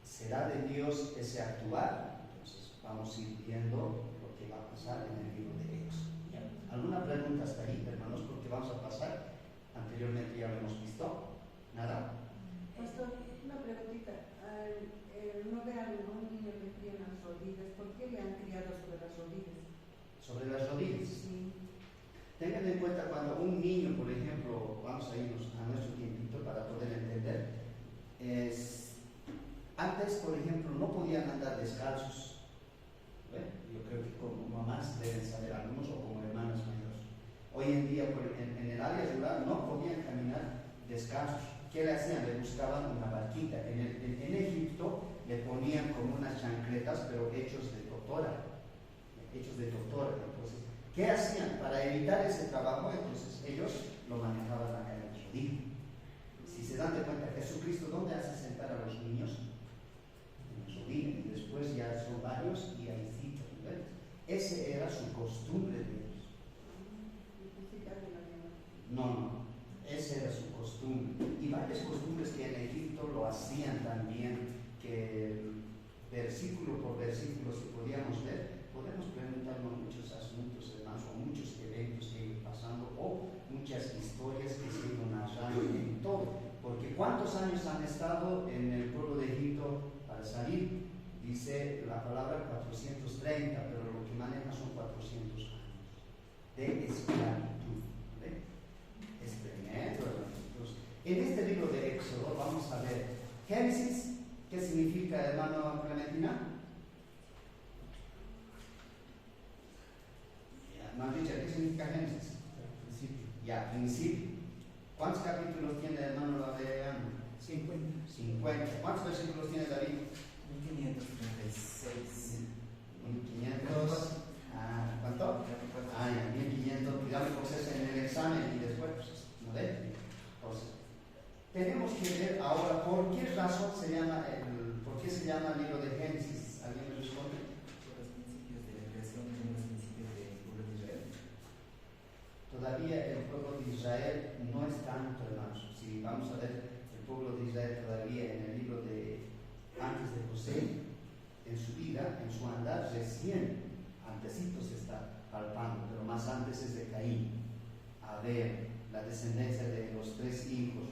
¿será de Dios ese actuar? Entonces vamos a ir viendo lo que va a pasar en el libro de Éxodo. ¿Alguna pregunta hasta ahí, hermanos? Porque vamos a pasar, anteriormente ya lo hemos visto. ¿Nada? Pastor, una preguntita. No vean un niño que tiene las rodillas, ¿por qué le han criado sobre las rodillas? Sobre las rodillas. Sí. Tengan en cuenta cuando un niño, por ejemplo, vamos a irnos a nuestro tiempito para poder entender, antes, por ejemplo, no podían andar descalzos. Yo creo que como mamás deben saber algunos, o como hermanas mayores. Hoy en día, en el área rural, no podían caminar descalzos. ¿Qué le hacían? Le buscaban una barquita. En Egipto le ponían como unas chancletas, pero hechos de totora. Entonces, ¿qué hacían? Para evitar ese trabajo, entonces ellos lo manejaban acá en el rodillo. Si se dan de cuenta, Jesucristo, ¿dónde hace sentar a los niños? En el rodillo. Y después ya son varios y hay citas. Esa era su costumbre de ellos. No. Esa era su costumbre. Y varias costumbres que en Egipto lo hacían también, que versículo por versículo, si podíamos ver, podemos preguntarnos muchos asuntos, hermanos, o muchos eventos que iban pasando, o muchas historias que se iban narrando en todo. Porque ¿cuántos años han estado en el pueblo de Egipto para salir? Dice la palabra 430, pero lo que maneja son 400 años de esclavitud. Es tremendo. Entonces, en este libro de Éxodo vamos a ver Génesis. ¿Qué significa, hermano Clementina? Maldita, ¿qué significa Génesis? Principio. Ya, principio. ¿Cuántos capítulos tiene, hermano, la de Ana? 50. ¿Cuántos versículos tiene David? 1536. 1500. ¿Cuánto? Ya, 1500. Cuidado porque es en el examen y después, ¿no ven? Entonces, tenemos que ver ahora por qué razón se llama el libro de Génesis. ¿Alguien me responde? Por los principios de la creación, los principios del pueblo de Israel. Todavía el pueblo de Israel no es tanto, hermanos. Si vamos a ver el pueblo de Israel todavía en el libro de antes de José, en su vida, en su andar, recién antesito se está palpando, pero más antes es de Caín. Abel, la descendencia de los 3 hijos.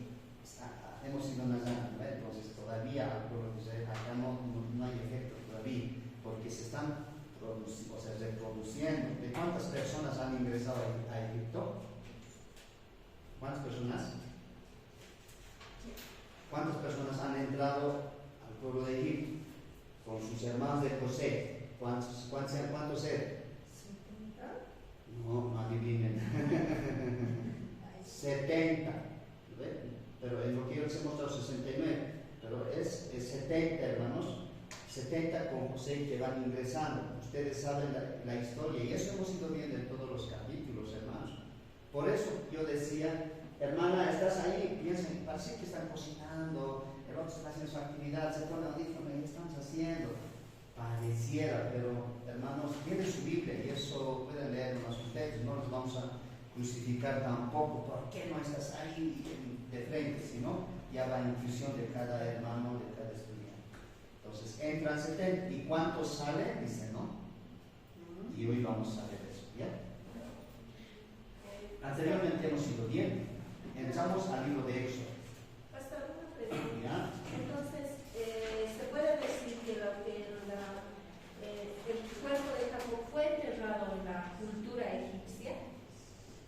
Hemos ido narrando, entonces todavía al pueblo de Israel acá no hay efecto todavía, porque se están reproduciendo. ¿De cuántas personas han ingresado a Egipto? ¿Cuántas personas? ¿Cuántas personas han entrado al pueblo de Egipto con sus hermanos de José? ¿Cuántos eran? No adivinen. 70. Pero en lo que yo les he mostrado 69. Pero es 70, hermanos. 70 con José que van ingresando. Ustedes saben la historia. Y eso hemos ido viendo en todos los capítulos, hermanos. Por eso yo decía, hermana, estás ahí, piensen, parece que están cocinando, el otro está haciendo su actividad, se pone audífono, ¿qué estamos haciendo? pareciera, pero hermanos, tienen su Biblia y eso pueden leerlo más ustedes, no les vamos a crucificar tampoco. ¿Por qué no estás ahí de frente? Sino ya va en intuición de cada hermano, de cada estudiante. Entonces entran 70 y ¿cuántos salen? Dice, ¿no? Y hoy vamos a ver eso, ¿ya? Anteriormente hemos ido bien. Entramos al libro de Éxodo. Pastor, una pregunta. ¿Ya? Entonces, ¿se puede decir que el cuerpo de Jacob fue enterrado en la cultura egipcia?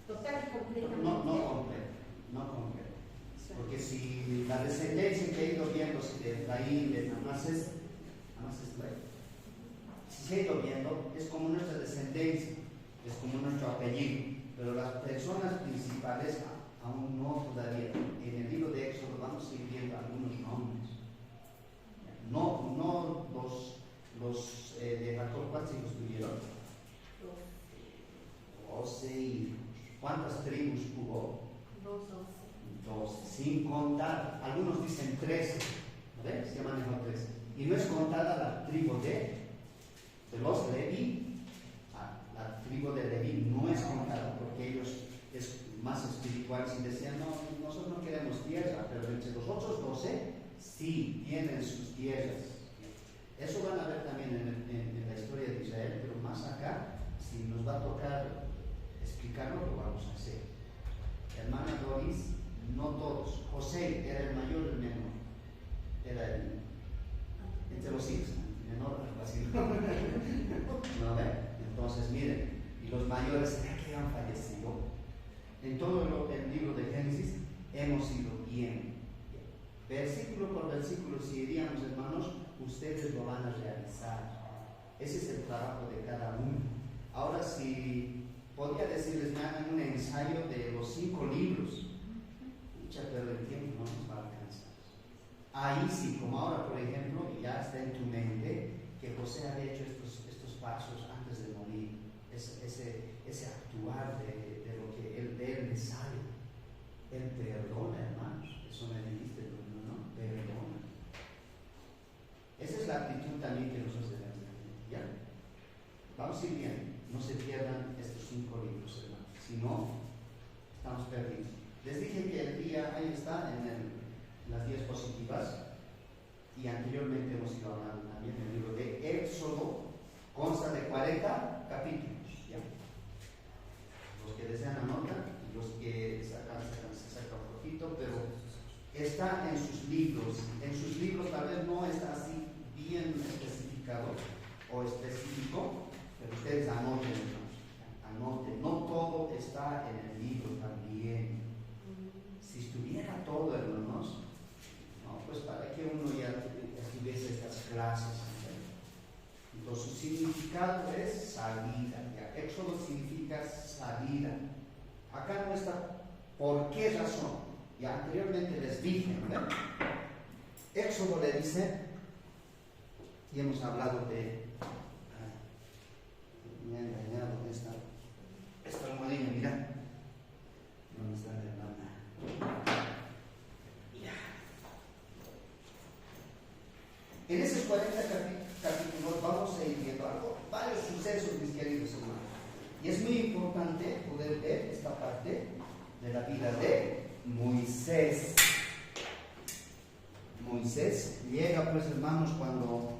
Total y completamente. No completo. Porque si la descendencia que ha ido viendo de Efraín, de Manasés, si se ha ido viendo, es como nuestra descendencia, es como nuestro apellido, pero las personas principales aún no todavía. En el libro de Éxodo vamos a ir viendo algunos nombres. No los de Jacob, ¿cuántos hijos tuvieron? 12 hijos. ¿Cuántas tribus hubo? 12, sin contar, algunos dicen 13, ¿ves? Se manejó 13. Y no es contada la tribu de los Leví. La tribu de Leví no es contada porque ellos es más espiritual. Si decían, no, nosotros no queremos tierra, pero entre los otros 12 sí tienen sus tierras. Eso van a ver también en la historia de Israel, pero más acá, si nos va a tocar explicarlo, lo vamos a hacer. Hermana Doris, no todos. José era el mayor o el menor. Era entre los hijos, menor, algo así. ¿No ven? Entonces, miren, y los mayores que han fallecido. En todo el libro de Génesis hemos ido bien. Versículo por versículo, si iríamos, hermanos, ustedes lo van a realizar. Ese es el trabajo de cada uno. Ahora, si podría decirles, me hagan un ensayo de los 5 libros. Pero el tiempo no nos va a alcanzar. Ahí sí, como ahora, por ejemplo, ya está en tu mente que José había hecho estos pasos antes de morir. Ese actuar de lo que de él me sale. Él perdona, hermanos. Eso me dijiste, ¿no? Perdona. Esa es la actitud también que nosotros debemos tener. ¿Ya? Vamos a ir bien. No se pierdan estos 5 libros, hermanos. Si no, estamos perdidos. Les dije que el día, ahí está, en las diapositivas, y anteriormente hemos ido hablando también del libro de Éxodo, consta de 40 capítulos. ¿Ya? Los que desean anotan, y los que se sacan un poquito, pero está en sus libros. En sus libros tal vez no está así bien especificado o específico, pero ustedes anoten, anoten. No todo está en el libro también. Si estuviera todo, hermanos, no, pues para que uno ya tuviese estas clases. Entonces su significado es salida. Ya. Éxodo significa salida. Acá no está por qué razón. Ya anteriormente les dije, ¿no? Éxodo le dice, y hemos hablado de me ha engañado esta almohadilla, mira. No me está engañando. En esos 40 capítulos vamos a ir viendo varios sucesos, mis queridos hermanos. Y es muy importante poder ver esta parte de la vida de Moisés. Moisés llega, pues, hermanos, cuando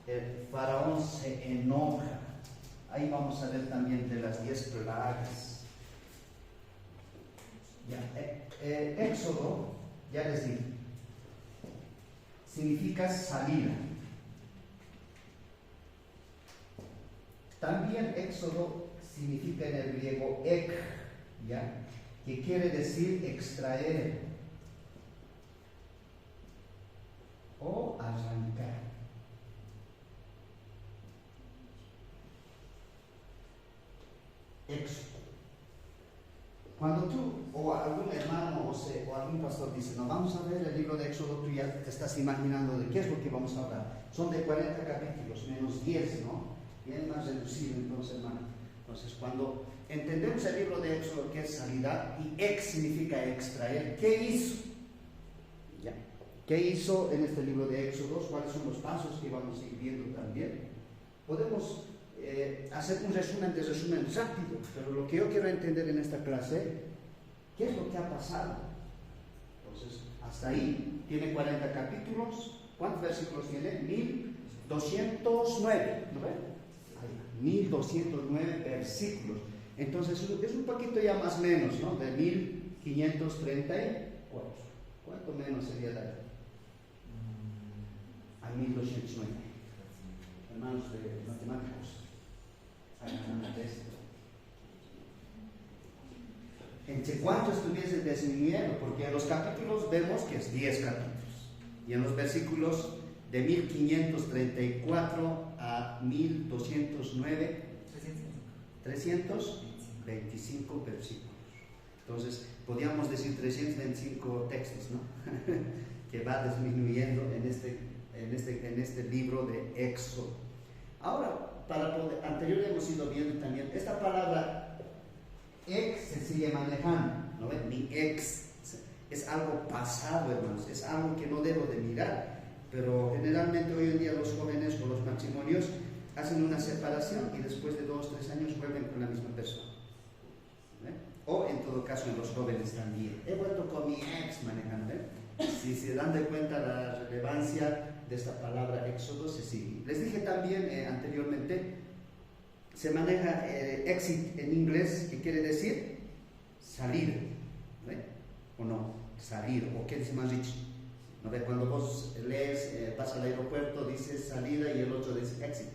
el faraón se enoja. Ahí vamos a ver también de las 10 plagas. Éxodo, ya les dije, significa salida. También Éxodo significa en el griego ek, ¿ya? Que quiere decir extraer o arrancar. Éxodo. Cuando tú o algún hermano o algún pastor dice, no, vamos a ver el libro de Éxodo, tú ya te estás imaginando de qué es lo que vamos a hablar. Son de 40 capítulos, menos 10, ¿no? Bien más reducido, entonces, hermano. Entonces, cuando entendemos el libro de Éxodo, que es salida, y ex significa extraer, ¿qué hizo? ¿Ya? ¿Qué hizo en este libro de Éxodo? ¿Cuáles son los pasos que vamos a ir viendo también? podemos hacer un resumen rápido, pero lo que yo quiero entender en esta clase, ¿qué es lo que ha pasado? Entonces, hasta ahí tiene 40 capítulos. ¿Cuántos versículos tiene? 1209, ¿no ven? 1209 versículos. Entonces es un poquito ya más menos, ¿no? De 1534. ¿Cuánto menos sería de ahí? A 1209. Hermanos de matemáticos, hagan una test. ¿Entre cuánto estuviese disminuyendo? Porque en los capítulos vemos que es 10 capítulos. Y en los versículos de 1534 a 1209, 325 versículos. Entonces, podríamos decir 325 textos, ¿no? Que va disminuyendo en este libro de Éxodo. Ahora, anterior hemos ido viendo también, esta palabra ex se sigue manejando, ¿no ven? Mi ex es algo pasado, hermanos, es algo que no debo de mirar, pero generalmente hoy en día los jóvenes o los matrimonios hacen una separación y después de 2 o 3 años vuelven con la misma persona, ¿eh? O en todo caso en los jóvenes también, he vuelto con mi ex manejando, ¿eh? Si se dan de cuenta la relevancia de esta palabra éxodo, se sigue. Les dije también anteriormente, se maneja exit en inglés, que quiere decir salir, ¿no? O no, salir, o qué dice más dicho, ¿no? Cuando vos lees, vas al aeropuerto, dices salida y el otro dice exit.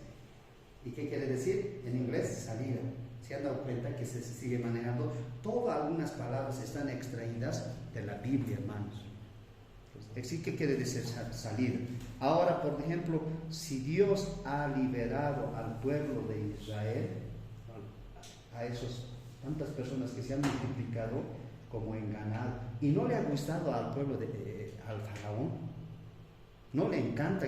¿Y qué quiere decir? En inglés, salida. Se han dado cuenta que se sigue manejando, todas algunas palabras están extraídas de la Biblia, hermanos. Exit, ¿qué quiere decir salir? Ahora, por ejemplo, si Dios ha liberado al pueblo de Israel, a esas tantas personas que se han multiplicado como en ganado, y no le ha gustado al pueblo al faraón, no le encanta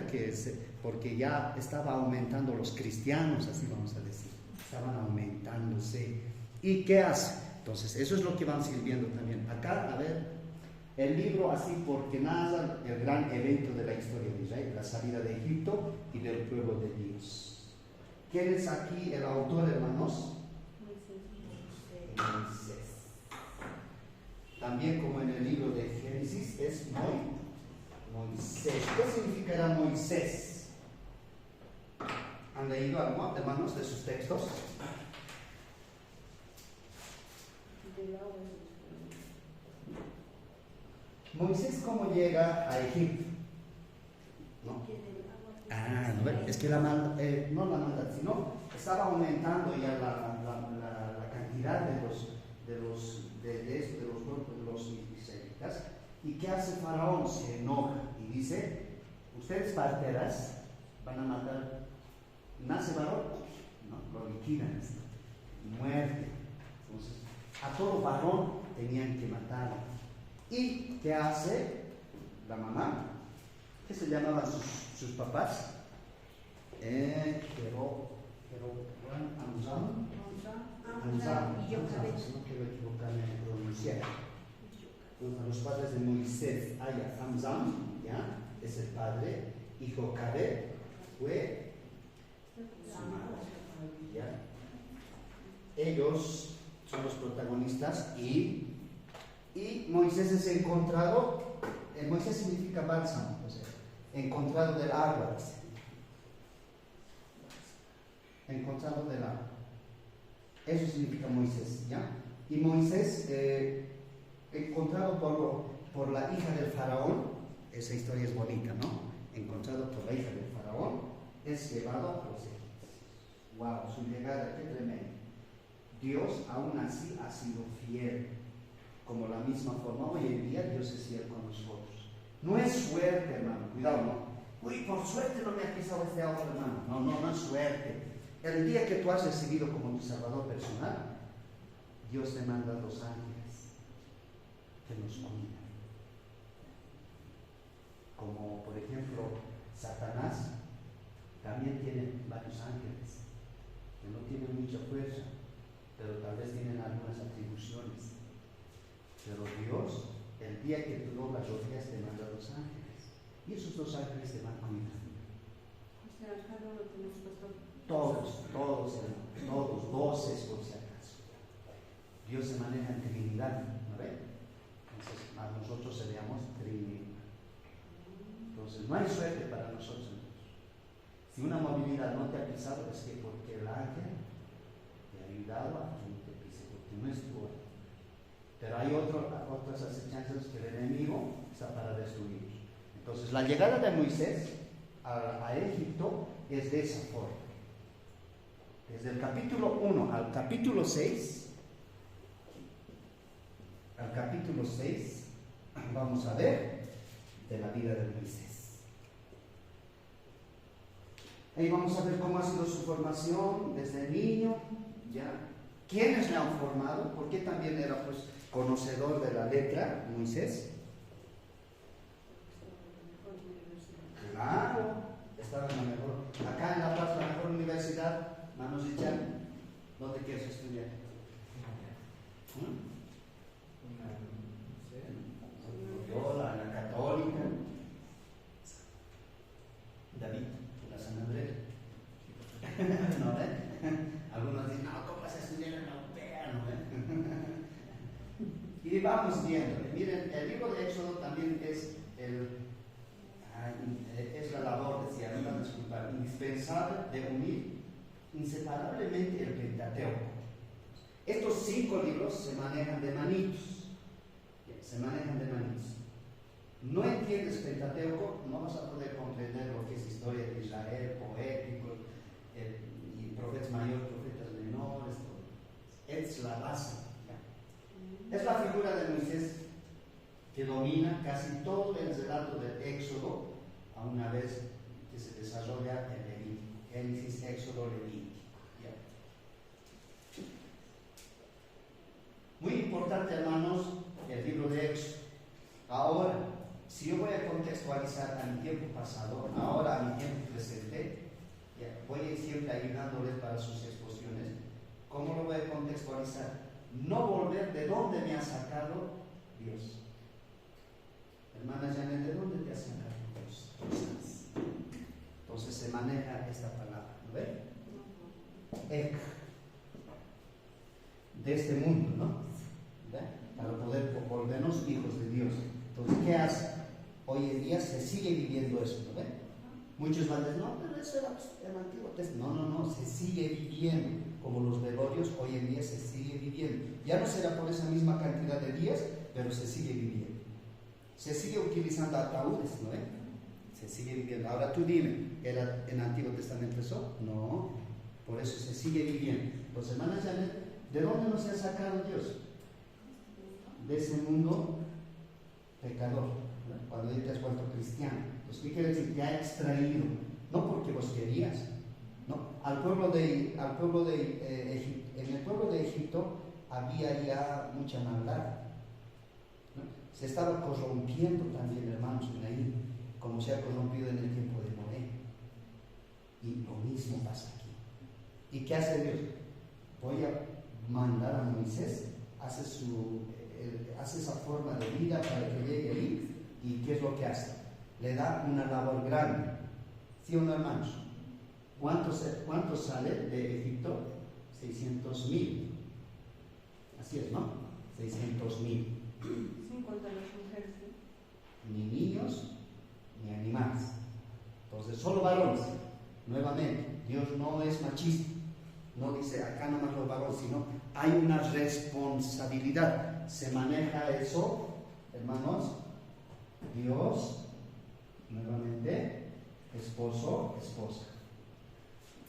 porque ya estaba aumentando los cristianos, así vamos a decir, estaban aumentándose. ¿Y qué hace? Entonces, eso es lo que vamos a ir viendo también. Acá, a ver, el libro así porque narra el gran evento de la historia de Israel, la salida de Egipto y del pueblo de Dios. ¿Quién es aquí el autor, hermanos? Moisés. También como en el libro de Génesis es Moisés. ¿Qué significará Moisés? ¿Han leído algo, hermanos, de sus textos? Moisés, ¿cómo llega a Egipto? ¿No? No, es que no la maldad, sino estaba aumentando ya la cantidad de los israelitas. ¿Y qué hace Faraón? Se enoja y dice: ustedes parteras van a matar, nace varón, ¿no? Lo liquidan, muerte. Entonces, a todo varón tenían que matar. ¿Y qué hace la mamá? ¿Qué se llamaban sus papás? Amzam y Yocabed. No quiero equivocarme en pronunciar. Los padres de Moisés, Amzam, ¿ya? Es el padre, y Yocabed fue su madre, ¿ya? Ellos son los protagonistas y Moisés es encontrado. Moisés significa bálsamo, o sea, encontrado del agua, encontrado del agua. Eso significa Moisés, ¿ya? Y Moisés, encontrado por la hija del faraón, esa historia es bonita, ¿no? Encontrado por la hija del faraón, es llevado a los egipcios. ¡Wow! Su llegada, qué tremendo. Dios aún así ha sido fiel. Como la misma forma, hoy en día Dios es fiel con nosotros. No es suerte, hermano, cuidado, ¿no? Uy, por suerte no me ha pisado este auto, hermano. No es suerte. El día que tú has recibido como tu Salvador personal, Dios te manda 2 ángeles que nos cuidan. Como por ejemplo, Satanás también tiene varios ángeles que no tienen mucha fuerza, pero tal vez tienen algunas atribuciones. Pero Dios, el día que tú doblas rodillas, te manda 2 ángeles. Y esos 2 ángeles te van cuidando. O sea, cada uno tenemos pastor. Todos, hermanos, 12 por si acaso. Dios se maneja en Trinidad, ¿no ven? Entonces, más nosotros seríamos Trinidad. Entonces, no hay suerte para nosotros. Si una movilidad no te ha pisado, es que porque el ángel te ha ayudado a que no te pise, porque no es tu hora. Pero hay otras acechanzas que el enemigo está para destruir. Entonces, la llegada de Moisés a Egipto es de esa forma. Desde el capítulo 1 al capítulo 6, vamos a ver de la vida de Moisés. Ahí vamos a ver cómo ha sido su formación desde niño, ya. ¿Quiénes le han formado? Porque también era pues conocedor de la letra, Moisés. Claro, estaba en la mejor. Acá en La Paz, la mejor universidad, manos y chan. ¿Dónde quieres estudiar? Loyola, la Católica. David, la San Andrés. ¿No ven? Algunos dicen, no, ¿cómo vas a estudiar en la UPEA? ¿No ven? Y vamos viendo. Miren, el libro de Éxodo también es la labor, decía, me van a disculpar, indispensable de unir inseparablemente el Pentateuco. Estos 5 libros se manejan de manitos. No entiendes Pentateuco, no vas a poder comprender lo que es historia de Israel, poético, y profetas mayores, profetas menores, todo. Es la base. ¿Ya? Es la figura de Moisés que domina casi todo el relato del Éxodo, a una vez que se desarrolla el Levítico. Génesis, Éxodo, Levítico. ¿Ya? Muy importante, hermanos, el libro de Éxodo. Ahora, si yo voy a contextualizar a mi tiempo pasado, ahora a mi tiempo presente, ya, voy a ir siempre ayudándoles para sus exposiciones. ¿Cómo lo voy a contextualizar? No volver de dónde me ha sacado Dios. Hermana Janet, ¿de dónde te ha sacado Dios? Entonces se maneja esta palabra, ¿no ven? Ek. De este mundo, ¿no? ¿Ven? Para poder volvernos hijos de Dios. Entonces, ¿qué hace? Hoy en día se sigue viviendo eso, ¿no ven? Muchos van a decir, no, pero eso era el Antiguo Testamento. No, se sigue viviendo. Como los velorios, hoy en día se sigue viviendo. Ya no será por esa misma cantidad de días, pero se sigue viviendo. Se sigue utilizando ataúdes, ¿no ven? Se sigue viviendo. Ahora tú dime, ¿era en el Antiguo Testamento eso? No, por eso se sigue viviendo. Los hermanos, ¿de dónde nos ha sacado Dios? De ese mundo pecador, ¿no? Cuando ya te has vuelto cristiano. Pues, ¿qué quiere decir? Te ha extraído, no porque vos querías, ¿no? En el pueblo de Egipto había ya mucha maldad, ¿no? Se estaba corrompiendo también, hermanos, en ahí, como se ha corrompido en el tiempo de Noé. Y lo mismo pasa aquí. ¿Y qué hace Dios? Voy a mandar a Moisés, hace esa forma de vida para que llegue ahí. ¿Y qué es lo que hace? Le da una labor grande. ¿Sí o no, hermanos? ¿Cuánto sale de Egipto? 600,000. Así es, ¿no? 600,000. Sin contar las mujeres, ¿sí? Ni niños, ni animales. Entonces, solo varones. Nuevamente, Dios no es machista. No dice acá nomás los varones, sino hay una responsabilidad. Se maneja eso, hermanos. Dios, nuevamente, esposo, esposa.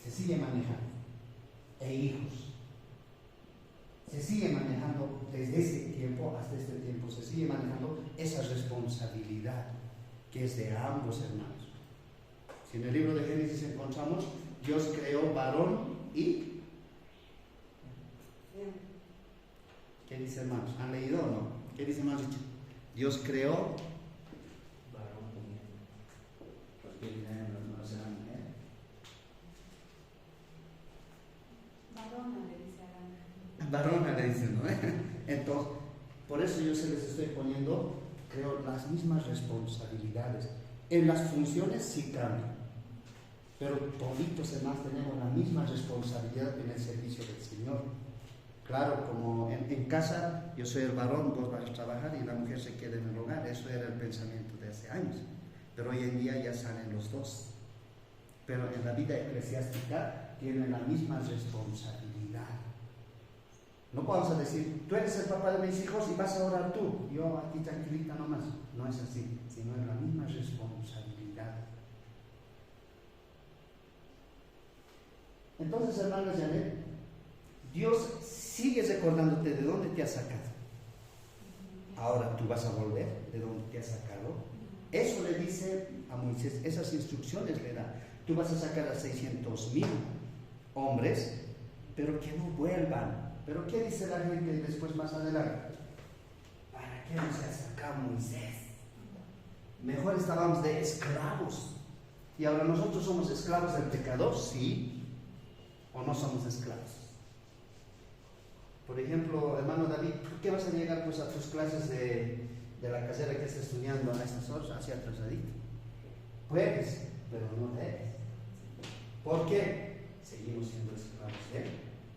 Se sigue manejando. E hijos. Se sigue manejando desde ese tiempo hasta este tiempo. Se sigue manejando esa responsabilidad que es de ambos hermanos. Si en el libro de Génesis encontramos, Dios creó varón y... ¿Qué dice, hermanos? ¿Han leído o no? ¿Qué dice, hermanos? Dios creó varón y hembra. ¿Por qué no será mujer? Varona le dice a la Varona le dice, ¿no? Entonces, por eso yo se les estoy poniendo, creo, las mismas responsabilidades. En las funciones sí cambian, Pero toditos hermanos tenemos la misma responsabilidad en el servicio del Señor. Claro, como en casa yo soy el varón, vos vas a trabajar y la mujer se queda en el hogar. Eso era el pensamiento de hace años. Pero hoy en día ya salen los dos. Pero en la vida eclesiástica tienen la misma responsabilidad. No podemos decir, tú eres el papá de mis hijos y vas a orar tú. Yo aquí tranquilita nomás. No es así, sino es la misma responsabilidad. Entonces, hermanos Janet, Dios sigue recordándote de dónde te ha sacado. Ahora tú vas a volver de dónde te ha sacado. Eso le dice a Moisés, esas instrucciones le da. Tú vas a sacar a 600,000 hombres, pero que no vuelvan. ¿Pero qué dice la gente después más adelante? ¿Para qué nos ha sacado Moisés? Mejor estábamos de esclavos. Y ahora nosotros somos esclavos del pecado, sí. ¿O no somos esclavos? Por ejemplo, hermano David, ¿por qué vas a llegar pues a tus clases de la carrera que estás estudiando a estas horas, hacia atrasadito? Puedes, pero no debes. ¿Por qué? Seguimos siendo esclavos de él.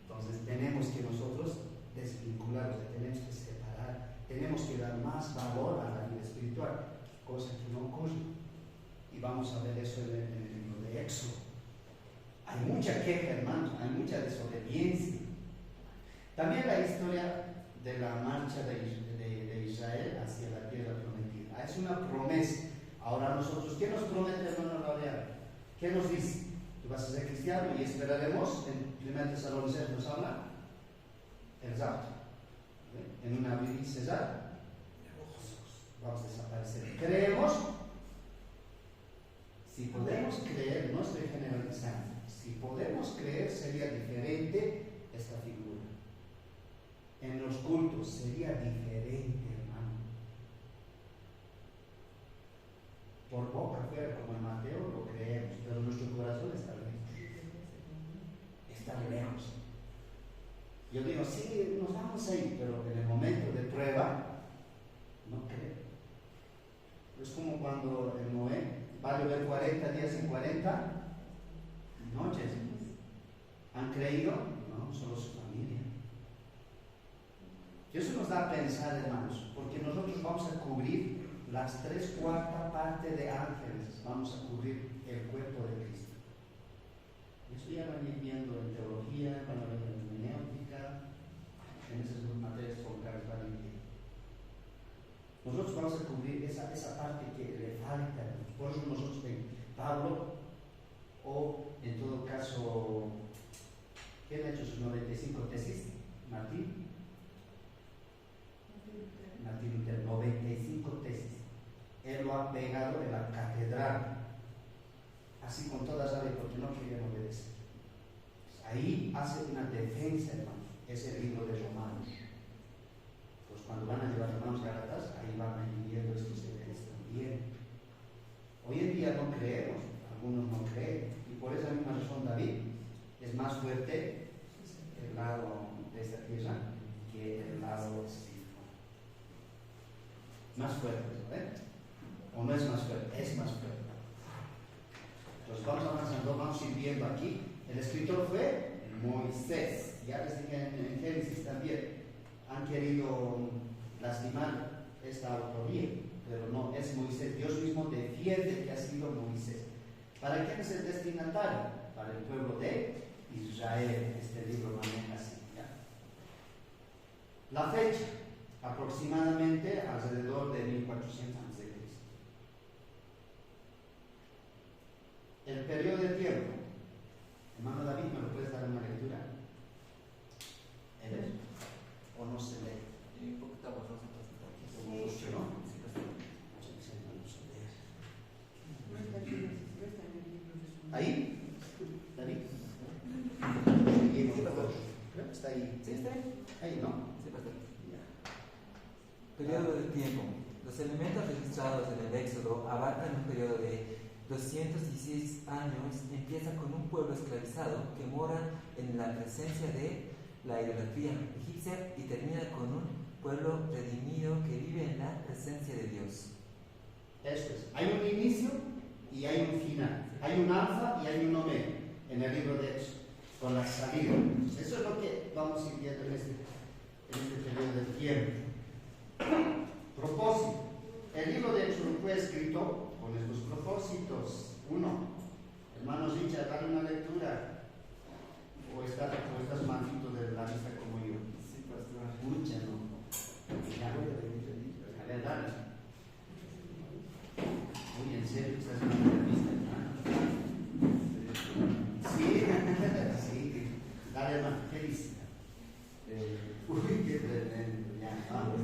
Entonces tenemos que nosotros desvincularnos, tenemos que separar, tenemos que dar más valor a la vida espiritual, cosa que no ocurre. Y vamos a ver eso en el libro de Éxodo. Hay mucha queja, hermanos, hay mucha desobediencia. También la historia de la marcha de Israel hacia la tierra prometida. Es una promesa. Ahora nosotros, ¿qué nos promete, hermano Laureano? ¿Qué nos dice? Tú vas a ser cristiano y esperaremos, en 1 Tesalonicenses nos habla, el rapto. En un abrir y cerrar, vamos a desaparecer. Creemos, si podemos creer, no estoy generalizando, si podemos creer sería diferente esta figura. En los cultos sería diferente, hermano. Por boca afuera, como en Mateo, lo creemos, pero nuestro corazón está lejos. Está lejos. Yo digo, sí, nos vamos a ir, pero en el momento de prueba, no creo. Es como cuando en Noé va a llover 40 días y 40 noches. ¿Han creído? No, solo su familia. Y eso nos da a pensar, hermanos, porque nosotros vamos a cubrir las 3/4 partes de ángeles, vamos a cubrir el cuerpo de Cristo. Eso ya van a ir viendo en teología, van a ver en hermenéutica, en esas materias focales van a ir viendo. Nosotros vamos a cubrir esa parte que le falta. Por eso nosotros en Pablo, o en todo caso, ¿quién ha hecho sus 95 tesis? Martín Lutero, 95 tesis. Él lo ha pegado en la catedral, así con toda rabia, porque no querían obedecer. Ahí hace una defensa, hermanos. Es el libro de Romanos. Pues cuando van a llevar Romanos Gálatas, ahí van a ir viendo estos deberes también. Hoy en día no creemos, algunos no creen, y por esa misma razón David es más fuerte el lado de esta tierra que el lado espiritual. Más fuerte, ¿no? ¿O no es más fuerte? Es más fuerte. Entonces vamos avanzando, vamos a ir viendo aquí. El escritor fue Moisés. Ya les dije en Génesis también. Han querido lastimar esta autoría, pero no, es Moisés. Dios mismo defiende que ha sido Moisés. ¿Para quién es el destinatario? Para el pueblo de Israel. Este libro maneja así. ¿Ya? La fecha, aproximadamente alrededor de 1400 a.C. El periodo de tiempo, hermano David, ¿me lo puedes dar una lectura? ¿O no se lee? Un poquito abajo. Como mucho, ¿no? ¿Ahí? ¿David? Creo que está ahí. Sí, está ahí. Ahí, ¿no? Sí, pastor. Periodo de tiempo. Los elementos registrados en el Éxodo abarcan un periodo de 216 años. Empieza con un pueblo esclavizado que mora en la presencia de la idolatría egipcia y termina con un pueblo redimido que vive en la presencia de Dios. Eso es. Hay un inicio y hay un final. Hay un alfa y hay un omega en el libro de Éxodo, con la salida. Eso es lo que vamos a ir viendo en este periodo de tiempo. Propósito. El libro de Éxodo fue escrito con estos propósitos. 1. Hermanos Richard, dale una lectura. O estás malito de la vista como yo. Sí, pastor. Escucha, ¿no? Ya. A ver, dale. Uy, en serio, estás mal de la vista, ¿no? Sí, sí. Dale, hermano, ¿qué dice? Uy, qué tremendo. Ya, vamos.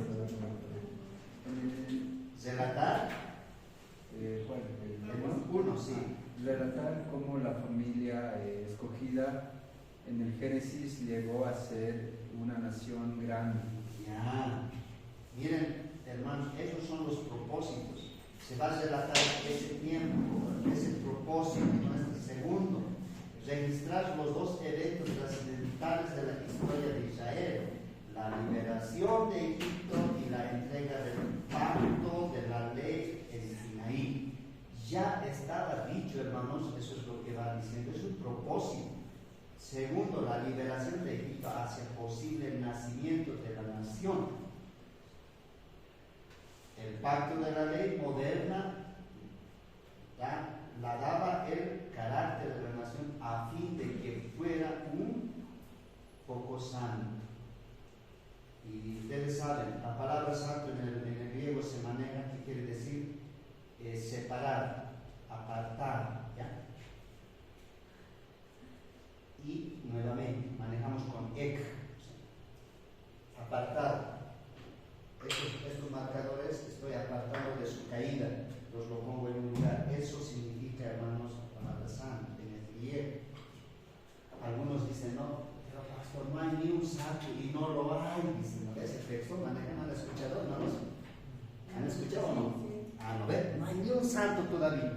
Relatar. Uno, sí. Relatar cómo la familia escogida en el Génesis llegó a ser una nación grande. Ya. Miren, hermanos, esos son los propósitos. Se va a relatar ese tiempo, ese propósito, ¿no? Este segundo. Registrar los dos eventos trascendentales de la historia de Israel: la liberación de Egipto y la entrega del pacto de la ley en Sinaí. Ya estaba dicho, hermanos, eso es lo que va diciendo, es un propósito. Segundo, la liberación de Egipto hace posible el nacimiento de la nación. El pacto de la ley moderna la daba el carácter de la nación a fin de que fuera un poco santo. Y ustedes saben, la palabra santo en el griego se maneja, ¿qué quiere decir? Separar, apartar, ¿ya? Y nuevamente manejamos con ek, apartar. Estos marcadores estoy apartando de su caída, los lo pongo en un lugar. Eso significa, hermanos, la palabra santo en el griego. Algunos dicen, no, pero pastor, no hay ni un santo, y no lo hay. Dicen, ¿no? Ese texto manejan, ¿han escuchado? ¿No? ¿Han escuchado o no? Ah, no, ve, no hay ni un santo todavía.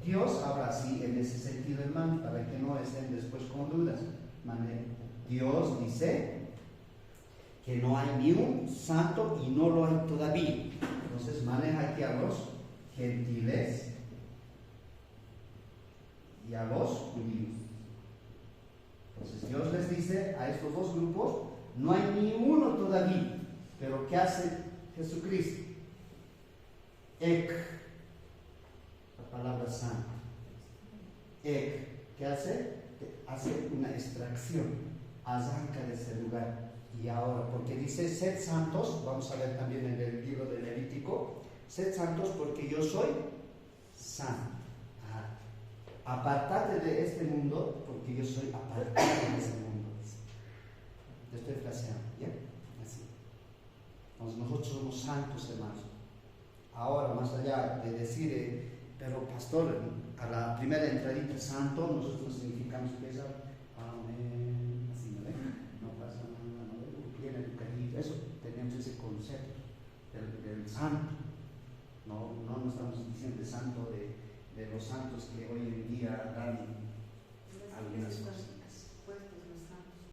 Dios habla así en ese sentido, hermano, para que no estén después con dudas. Dios dice que no hay ni un santo y no lo hay todavía. Entonces maneja aquí a los gentiles y a los judíos. Entonces Dios les dice a estos dos grupos, no hay ni uno todavía. Pero ¿qué hace Jesucristo? Ek, la palabra santo. Ek, ¿qué hace? Hace una extracción, arranca de ese lugar. Y ahora, porque dice, sed santos, vamos a ver también en el libro de Levítico, sed santos porque yo soy santo. Apartate de este mundo porque yo soy apartado de ese mundo. Yo estoy fraseando, ¿ya? Así. Entonces nosotros somos santos, hermanos. Ahora, más allá de decir, pero pastor, a la primera entradita santo, nosotros significamos que es amén, así, ¿no? No pasa nada, no tiene el cariño, eso, tenemos ese concepto del santo. No estamos diciendo de santo de los santos que hoy en día dan algunas cosas.